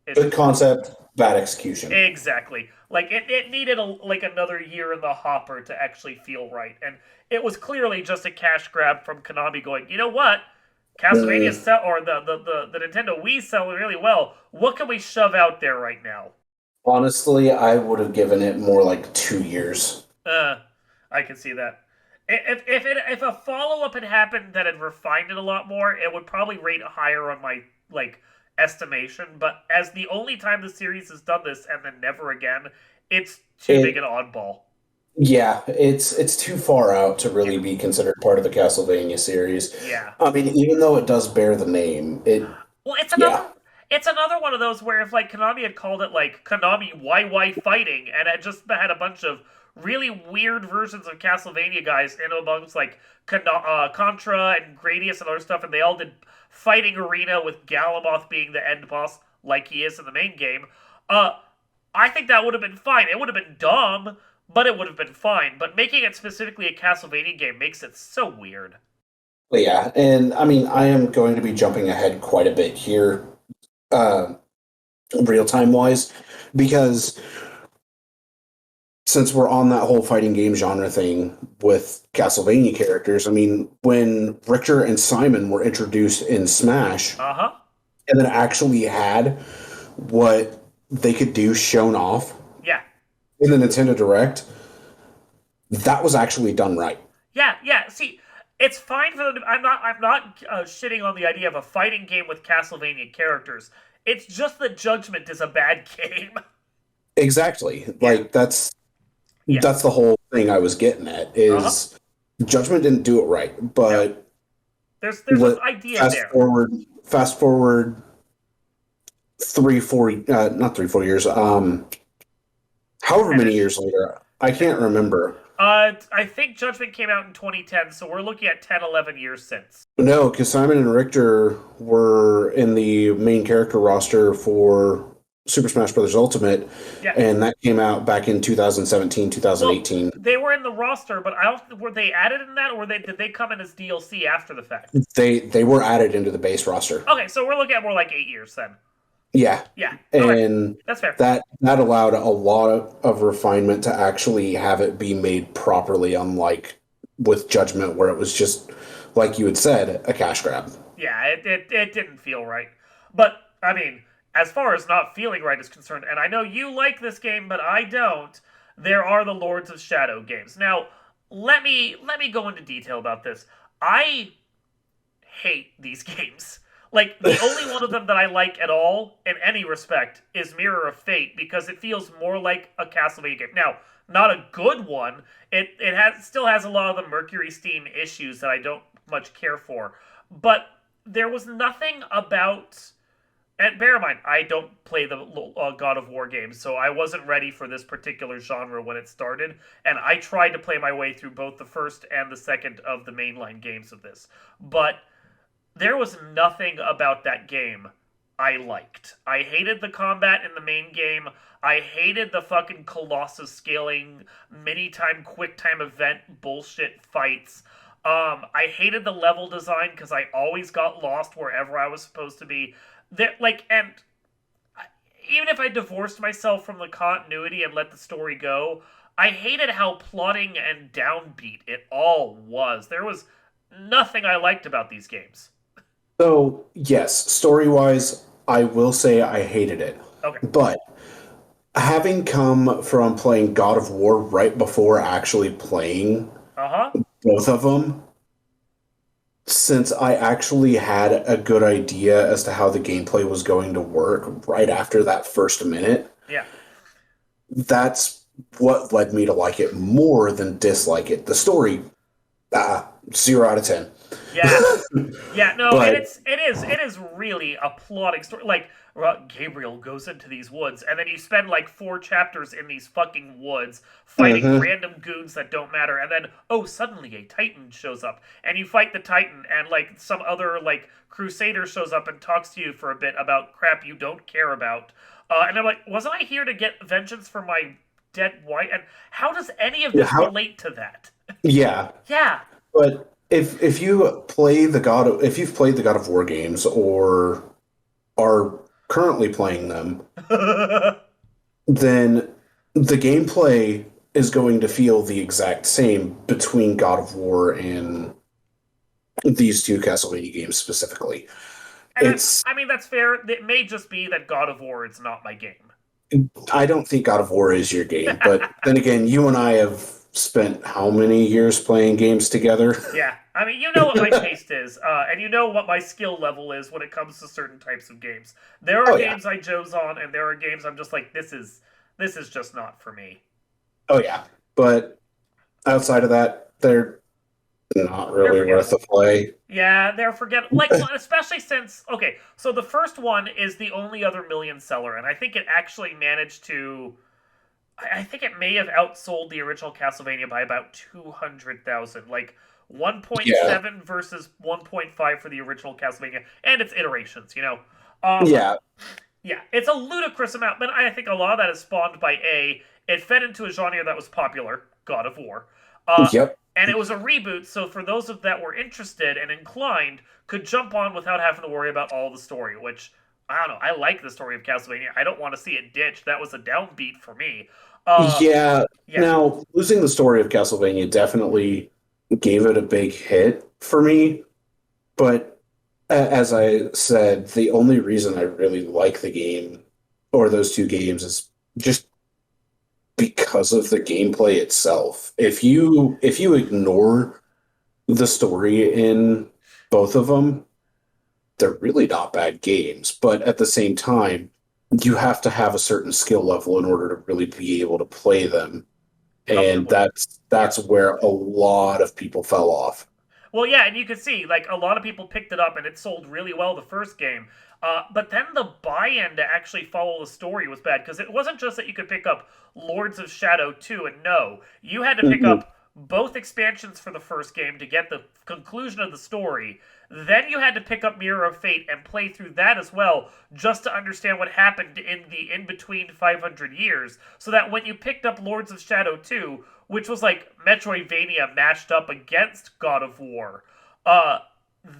It's Good concept, bad execution. exactly. Like it needed like another year in the hopper to actually feel right, and it was clearly just a cash grab from Konami going, you know what? Castlevania Mm, sell or the Nintendo Wii selling really well. What can we shove out there right now? honestly, I would have given it more like 2 years. Uh, I can see that. If a follow up had happened that had refined it a lot more, it would probably rate higher on my like estimation. But as the only time the series has done this and then never again, it's too big an It, oddball. yeah, it's too far out to Yeah, really be considered part of the Castlevania series. yeah. I mean, even though it does bear the name, Well, yeah, it's another one of those where if like Konami had called it like Konami YY Fighting and had just had a bunch of really weird versions of Castlevania guys in amongst like Contra and Gradius and other stuff, and they all did fighting arena with Galamoth being the end boss like he is in the main game. Uh, I think that would have been fine. It would have been dumb, but it would have been fine. But making it specifically a Castlevania game makes it so weird. but yeah, and I mean, I am going to be jumping ahead quite a bit here, uh, real time wise, because since we're on that whole fighting game genre thing with Castlevania characters, I mean, when Richter and Simon were introduced in Smash Uh huh. and then actually had what they could do shown off Yeah. in the Nintendo Direct, that was actually done right. Yeah, yeah. See, it's fine for them. I'm not shitting on the idea of a fighting game with Castlevania characters. It's just that Judgment is a bad game. Exactly. Yeah, Like yeah. that's the whole thing I was getting at Uh huh. is Judgment didn't do it right, No, but there's an let idea fast there. forward fast forward 3 4 not 3 4 years, however many Ten-ish. years later, I can't remember. I think Judgment came out in 2010, so we're looking at 10, 11 years since. No, because Simon and Richter were in the main character roster for Super Smash Bros. Ultimate, Yeah. and that came out back in 2017, Well, 2018. they were in the roster, but I don't. Were they added in that, or did they come in as DLC after the fact? They were added into the base roster. Okay, so we're looking at more like 8 years then. Yeah, Yeah. Okay, and that's fair. that allowed a lot of refinement to actually have it be made properly, unlike with Judgment, where it was just like you had said, a cash grab. Yeah, it didn't feel right. But I mean, as far as not feeling right is concerned, and I know you like this game, but I don't. There are the Lords of Shadow games. Now, let me go into detail about this. I hate these games. Like, the only one of them that I like at all, in any respect, is Mirror of Fate, because it feels more like a Castlevania game. Now, not a good one. It still has a lot of the Mercury Steam issues that I don't much care for. But there was nothing about. And bear in mind, I don't play the God of War games, so I wasn't ready for this particular genre when it started. And I tried to play my way through both the first and the second of the mainline games of this. But there was nothing about that game I liked. I hated the combat in the main game. I hated the fucking Colossus scaling, mini time, quick time event bullshit fights. I hated the level design because I always got lost wherever I was supposed to be. There, like, and even if I divorced myself from the continuity and let the story go, I hated how plotting and downbeat it all was. There was nothing I liked about these games. So, yes, story wise, I will say I hated it. Okay. But having come from playing God of War right before actually playing Uh huh. both of them, since I actually had a good idea as to how the gameplay was going to work right after that first minute, Yeah. that's what led me to like it more than dislike it. The story, 0 out of 10. Yeah. Yeah, no, and But it is really a plotting story. Like Gabriel goes into these woods, and then you spend like 4 chapters in these fucking woods fighting mhm, random goons that don't matter, and then suddenly a Titan shows up, and you fight the Titan, and like some other like Crusader shows up and talks to you for a bit about crap you don't care about, and I'm like, wasn't I here to get vengeance for my dead wife? And how does any of this how, relate to that? yeah, Yeah. but if you've played the God of War games or are currently playing them, then the gameplay is going to feel the exact same between God of War and these two Castlevania games specifically. And It's I mean, that's fair. It may just be that God of War is not my game. I don't think God of War is your game, but then again, you and I have spent how many years playing games together? Yeah, I mean, you know what my taste is, and you know what my skill level is when it comes to certain types of games. There are Oh yeah. games I Joe's on, and there are games I'm just like, this is just not for me. Oh yeah. But outside of that, they're not They're really worth forgettable. the play. Yeah, they're forgettable. Like, well, especially since so the first one is the only other million seller, and I think it actually managed to. I think it may have outsold the original Castlevania by about 200,000. Like Yeah. 1.7 versus 1.5 for the original Castlevania and its iterations, you know. Um Yeah. yeah, it's a ludicrous amount, but I think a lot of that is spawned by it fed into a genre that was popular, God of War. Uh Yep. and it was a reboot, so for those of that were interested and inclined could jump on without having to worry about all the story, which I don't know. I like the story of Castlevania. I don't want to see it ditched. That was a downbeat for me. Uh, Yeah. yeah. Now, losing the story of Castlevania definitely gave it a big hit for me, but as I said, the only reason I really like the game or those two games is just because of the gameplay itself. If you ignore the story in both of them, they're really not bad games, but at the same time, you have to have a certain skill level in order to really be able to play them. And Comfortably. Yeah. that's where a lot of people fell off. Well, yeah, and you could see like a lot of people picked it up and it sold really well the first game. But then the buy-in to actually follow the story was bad because it wasn't just that you could pick up Lords of Shadow 2 and no, you had to pick Mhm. up both expansions for the first game to get the conclusion of the story. Then you had to pick up Mirror of Fate and play through that as well, just to understand what happened in the in between 500 years. So that when you picked up Lords of Shadow 2, which was like Metroidvania mashed up against God of War,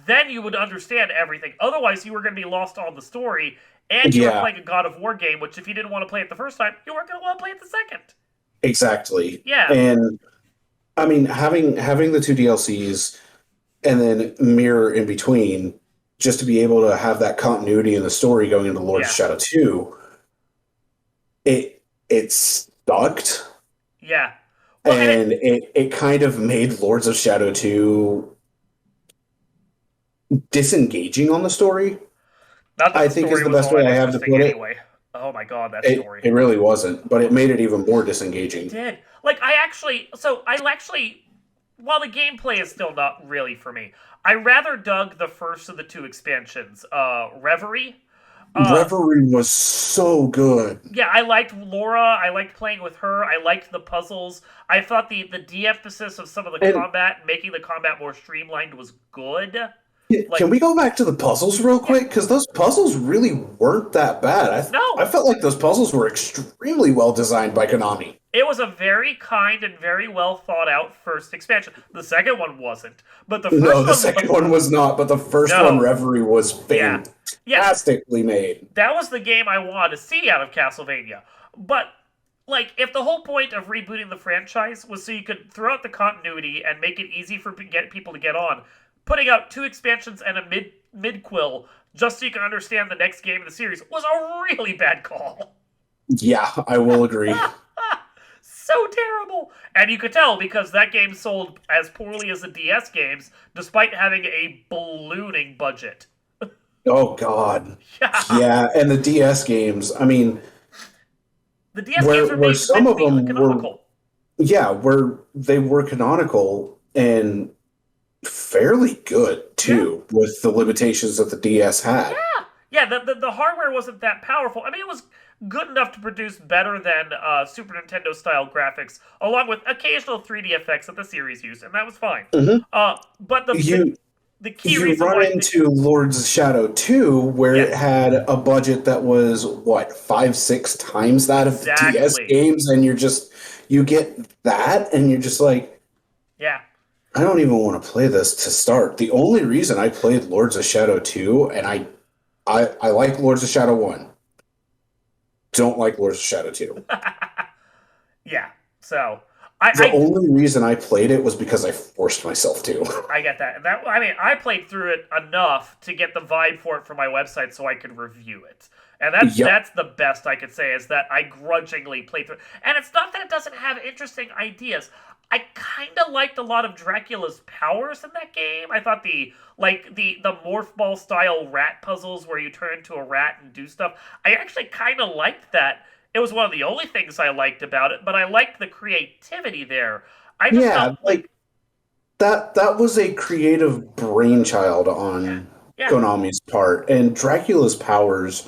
then you would understand everything. Otherwise, you were going to be lost on the story, and you were Yeah, playing a God of War game, which if you didn't want to play it the first time, you weren't going to want to play it the second. exactly. Yeah, And I mean, having the two DLCs and then Mirror in between, just to be able to have that continuity in the story going into Lord of yeah, Shadow 2, it sucked. yeah. Well, and And it kind of made Lords of Shadow 2 disengaging on the story, not that I the think is story the was best all way that I have to interesting put it. anyway. Oh my god, that It story. it really wasn't, but it made it even more It disengaging. did. I actually, while the gameplay is still not really for me, I rather dug the first of the two expansions, Reverie. Uh, Reverie was so good. yeah, I liked Laura. I liked playing with her. I liked the puzzles. I thought the de-emphasis of some of the And combat, making the combat more streamlined, was good. can Like, we go back to the puzzles real yeah, quick? Because those puzzles really weren't that bad. I no, felt like those puzzles were extremely well designed by Konami. it was a very kind and very well thought out first expansion. The second one wasn't, but the No, first the one second was. one was not, but the first one, No, Reverie, was yeah, yeah. fantastically made. That was the game I wanted to see out of Castlevania. But like, if the whole point of rebooting the franchise was so you could throw out the continuity and make it easy for get people to get on, putting out two expansions and a midquill just so you can understand the next game in the series was a really bad call. Yeah, I will agree. So terrible. And you could tell because that game sold as poorly as the DS games, despite having a ballooning budget. Oh God. Yeah. Yeah, and the DS games, I mean, The DS games were where meant some to of be them were, canonical. yeah, where they were canonical and fairly good Yeah. too, with the limitations that the DS had. Yeah, yeah. The hardware wasn't that powerful. I mean, it was good enough to produce better than Super Nintendo style graphics, along with occasional 3D effects that the series used, and that was fine. Hmm. But You the key you reason run why into Lords of Shadow 2, where it yes, had a budget that was what, 5, 6 times that of the DS exactly. games, and you get that, and you're just like, Yeah, I don't even want to play this to start. The only reason I played Lords of Shadow 2, and I like Lords of Shadow 1, don't like Lords of Shadow 2. yeah. So The only reason I played it was because I forced myself to. I get that, and that I mean I played through it enough to get the vibe for it for my website so I could review it. And Yep. that's the best I could say is that I grudgingly played through it. And it's not that it doesn't have interesting ideas. I kind of liked a lot of Dracula's powers in that game. I thought the morph ball style rat puzzles where you turn into a rat and do stuff. I actually kind of liked that. It was one of the only things I liked about it, but I liked the creativity there. I just Yeah, felt like that was a creative brainchild yeah, on yeah, Konami's part, and Dracula's powers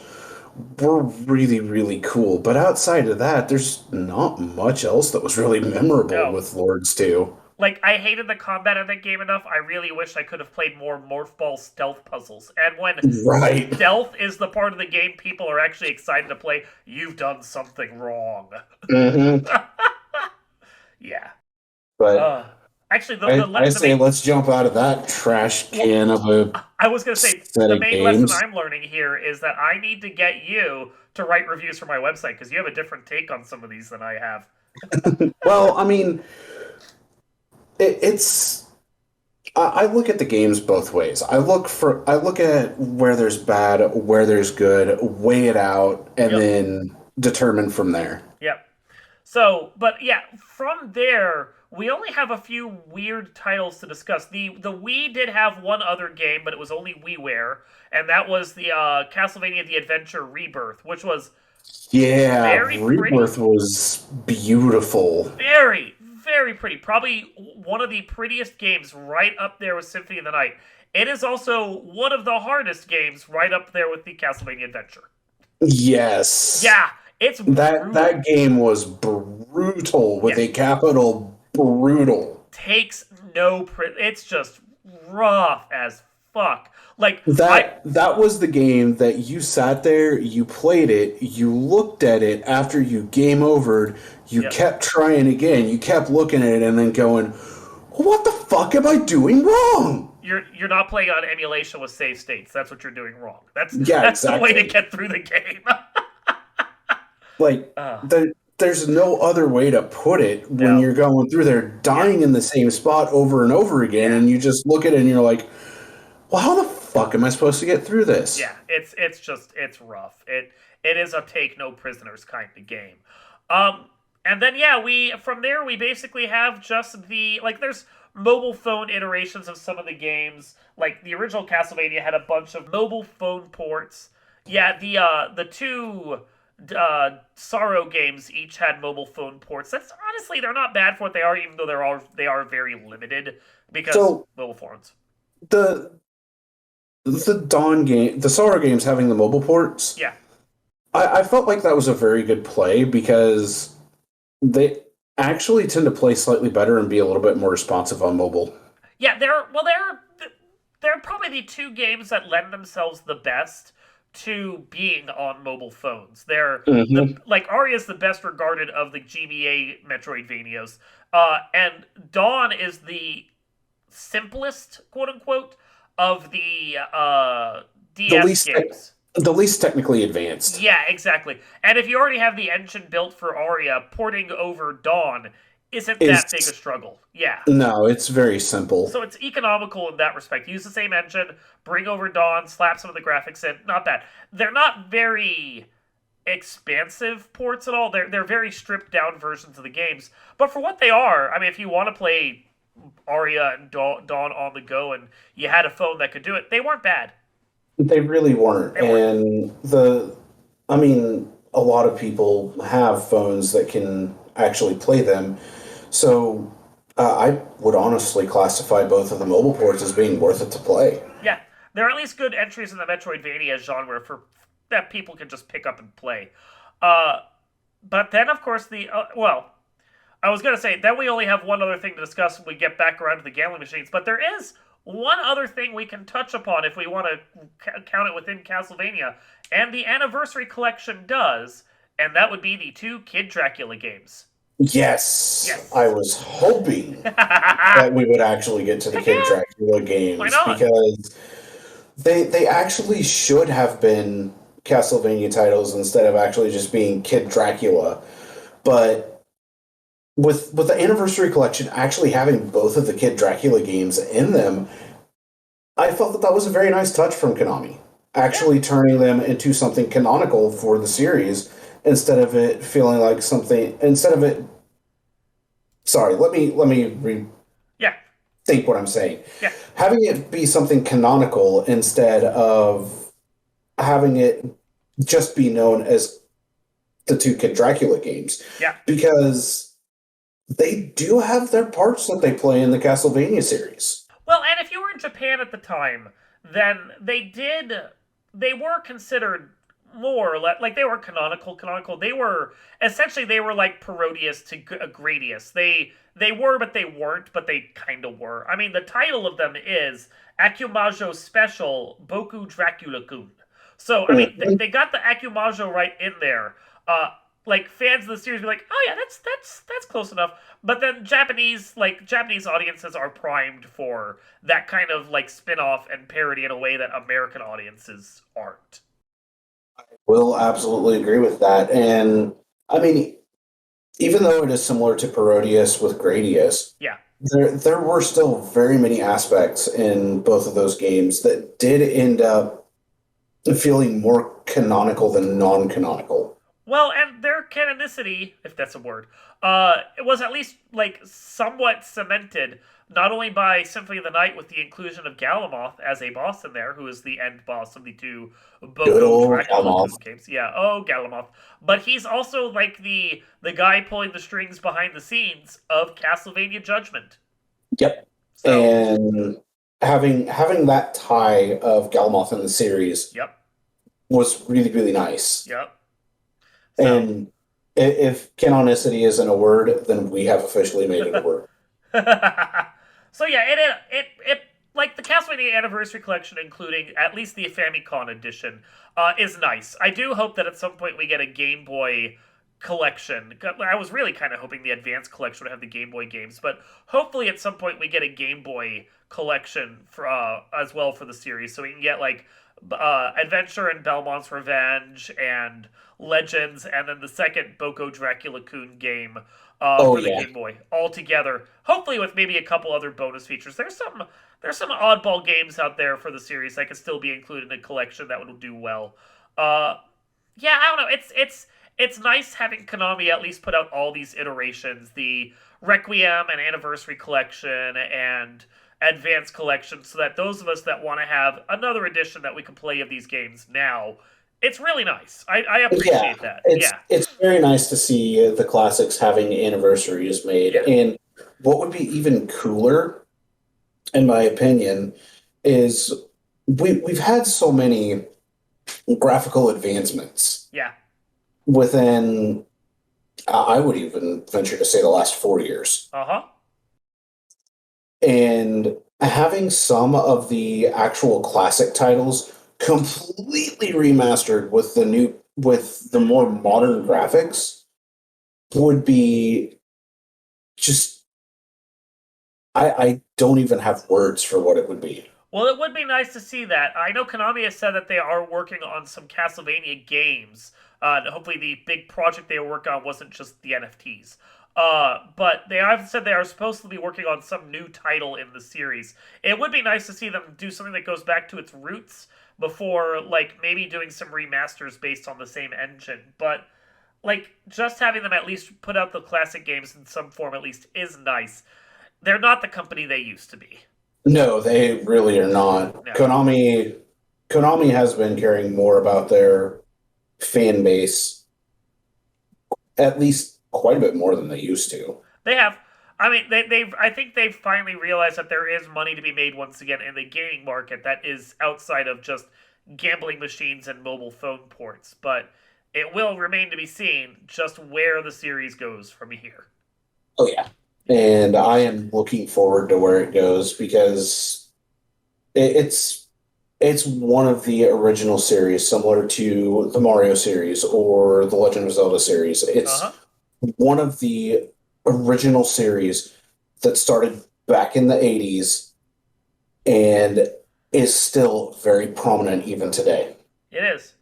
were really, really cool. But outside of that, there's not much else that was really memorable no. with Lords 2. Like, I hated the combat in that game enough. I really wish I could have played more Morph Ball stealth puzzles. And when Right. stealth is the part of the game people are actually excited to play, you've done something wrong. Hmm. Yeah. But Uh, actually, I the say main. let's jump out of that trash Well, can of a I was going to say, set the of main lesson games. I'm learning here is that I need to get you to write reviews for my website because you have a different take on some of these than I have. Well, I mean, it's I look at the games both ways. I look at where there's bad, where there's good, weigh it out, and Yep. then determine from there. Yep. So, but yeah, from there, we only have a few weird titles to discuss. The Wii did have one other game, but it was only WiiWare, and that was the Castlevania: The Adventure Rebirth, which was Yeah, very pretty, Rebirth was beautiful. very pretty. Probably one of the prettiest games, right up there with Symphony of the Night. It is also one of the hardest games, right up there with the Castlevania Adventure. Yes. Yeah, it's That brutal. game was brutal with Yeah, a capital brutal. takes no it's just rough as fuck. Like I That was the game that you sat there, you played it, you looked at it after you game overed, you Yep. kept trying again, you kept looking at it and then going, what the fuck am I doing wrong? You're not playing on emulation with save states. That's what you're doing wrong. Yeah, That's the way to exactly. get through the game. Like uh, there's no other way to put it when no. you're going through there Yeah. dying in the same spot over and over again Yeah. and you just look at it and you're like, well, how the fuck am I supposed to get through this? Yeah. It's rough. It is a take no prisoners kind of game. Um and then yeah, we from there we basically have just the like there's mobile phone iterations of some of the games. Like the original Castlevania had a bunch of mobile phone ports. Yeah, the two Sorrow games each had mobile phone ports. That's honestly they're not bad for what they are, even though they are very limited because So mobile phones. the the Sorrow games having the mobile ports, Yeah, I felt like that was a very good play because they actually tend to play slightly better and be a little bit more responsive on mobile. yeah. They're probably the two games that lend themselves the best to being on mobile phones. They're the Hmm. like Aria is the best regarded of the GBA Metroidvanias, and Dawn is the simplest, quote unquote, of the The DS least games. the least technically advanced Yeah, exactly. And if you already have the engine built for Aria, porting over Dawn isn't that big a is struggle. Yeah. no, it's very simple. So it's economical in that respect. Use the same engine, bring over Dawn, slap some of the graphics in. Not bad. They're not very expansive ports at all. They're very stripped down versions of the games. But for what they are, I mean, if you want to play Aria and Dawn on the go and you had a phone that could do it, they weren't bad. They really weren't. They weren't. And I mean, a lot of people have phones that can actually play them. So I would honestly classify both of the mobile ports as being worth it to play. Yeah, they're at least good entries in the Metroidvania genre for that people can just pick up and play. Uh, but then, of course, I was gonna say then we only have one other thing to discuss when we get back around to the gambling machines. But there is one other thing we can touch upon if we want to count it within Castlevania, and the Anniversary Collection does, and that would be the two Kid Dracula games. Yes, I Yes. was hoping that we would actually get to the Heck Kid yeah! Dracula Why games not? because they actually should have been Castlevania titles instead of actually just being Kid Dracula. But with the Anniversary Collection actually having both of the Kid Dracula games in them, I felt that that was a very nice touch from Konami. Yeah, Actually turning them into something canonical for the series instead of it feeling like something instead of it sorry, let me yeah, rethink what I'm saying. yeah, Having it be something canonical instead of having it just be known as the two Kid Dracula games. yeah. Because they do have their parts that they play in the Castlevania series. Well, and if you were in Japan at the time, then they were considered more or less like they were canonical. They were essentially they were like Parodius to Gradius. They were, but they weren't, but they kind of were. I mean, the title of them is Akumajo Special Boku Dracula Kun. So I mean, Mhm. they got the Akumajo right in there. Uh, like fans of the series be like, oh yeah, that's close enough. But then Japanese audiences are primed for that kind of like spin-off and parody in a way that American audiences aren't. Will absolutely agree with that. And I mean, even though it is similar to Parodius with Gradius, Yeah. there were still very many aspects in both of those games that did end up feeling more canonical than non-canonical. Well, and their canonicity, if that's a word, it was at least like somewhat cemented, not only by Symphony of the Night with the inclusion of Galamoth as a boss in there, who is the end boss of the two Good Boko old Dracula Almoth. games. Yeah, oh Galamoth. But he's also like the guy pulling the strings behind the scenes of Castlevania Judgment. Yep. So, And having that tie of Galmoth in the series yep, was really, really nice. yep. So And if canonicity isn't a word, then we have officially made it a word. So yeah, it like the Castlevania Anniversary Collection, including at least the Famicom edition, is nice. I do hope that at some point we get a Game Boy collection. I was really kind of hoping the Advance collection would have the Game Boy games, but hopefully at some point we get a Game Boy collection for as well for the series, so we can get like Adventure and Belmont's Revenge and Legends, and then the second Boko Dracula Kun game Oh for the yeah. Game Boy all together. Hopefully with maybe a couple other bonus features. There's some oddball games out there for the series that could still be included in a collection that would do well. Uh, yeah, I don't know. It's nice having Konami at least put out all these iterations, the Requiem and Anniversary Collection and Advanced Collection, so that those of us that want to have another edition that we can play of these games now, it's really nice. I Yeah, appreciate that. it's Yeah, it's very nice to see the classics having anniversaries made. yeah, And what would be even cooler, in my opinion, is we've had so many graphical advancements yeah. within, I would even venture to say, the last 4 years. Uh huh. And having some of the actual classic titles completely remastered with the more modern graphics would be just, I don't even have words for what it would be. Well, it would be nice to see that. I know Konami has said that they are working on some Castlevania games. Hopefully, the big project they were working on wasn't just the NFTs. But they have said they are supposed to be working on some new title in the series. It would be nice to see them do something that goes back to its roots before, like, maybe doing some remasters based on the same engine. But, like, just having them at least put out the classic games in some form at least is nice. They're not the company they used to be. No, they really are not. No. Konami has been caring more about their fan base, at least quite a bit more than they used to. They have. I mean, I think they've finally realized that there is money to be made once again in the gaming market that is outside of just gambling machines and mobile phone ports. But it will remain to be seen just where the series goes from here. Oh yeah. And I am looking forward to where it goes because it's one of the original series, similar to the Mario series or the Legend of Zelda series. Uh It's huh. one of the original series that started back in the 80s and is still very prominent even today. It is.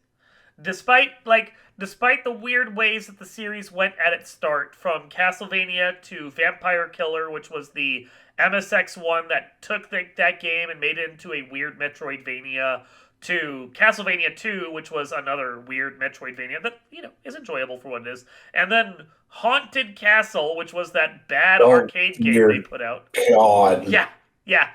Despite the weird ways that the series went at its start, from Castlevania to Vampire Killer, which was the MSX one that took that game and made it into a weird Metroidvania, to Castlevania 2, which was another weird Metroidvania that, is enjoyable for what it is. And then Haunted Castle, which was that bad Oh, arcade game they dear put out. God. Yeah, yeah.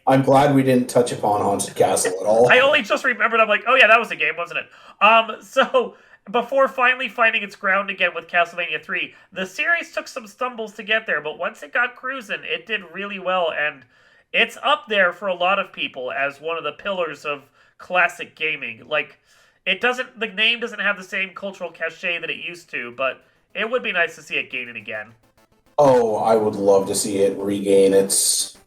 I'm glad we didn't touch upon Haunted Castle at all. I only just remembered. I'm like, oh yeah, that was a game, wasn't it? So before finally finding its ground again with Castlevania 3, the series took some stumbles to get there, but once it got cruising, it did really well, and it's up there for a lot of people as one of the pillars of classic gaming. Like, the name doesn't have the same cultural cachet that it used to, but it would be nice to see it gain it again. Oh, I would love to see it regain its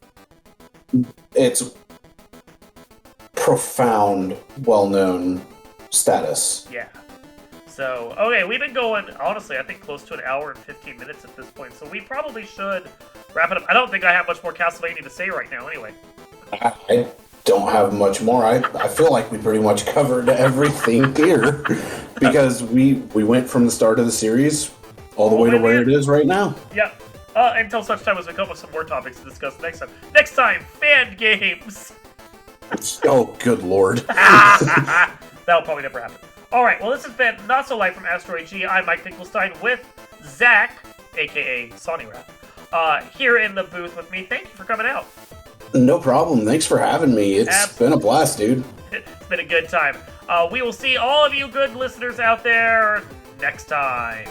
profound, well-known status. Yeah. So, okay, we've been going, honestly, I think close to an hour and 15 minutes at this point, so we probably should wrap it up. I don't think I have much more Castlevania to say right now, anyway. I don't have much more. I feel like we pretty much covered everything here because we went from the start of the series all the way to where it is right now. Yeah. Until such time as we come up with some more topics to discuss next time. Next time, fan games! Oh, good lord. That'll probably never happen. Alright, well, this has been Not So Live from Asteroid G. I'm Mike Finkelstein with Zach, aka Sonny Rap, here in the booth with me. Thank you for coming out. No problem. Thanks for having me. It's been a blast, dude. It's been a good time. We will see all of you good listeners out there next time.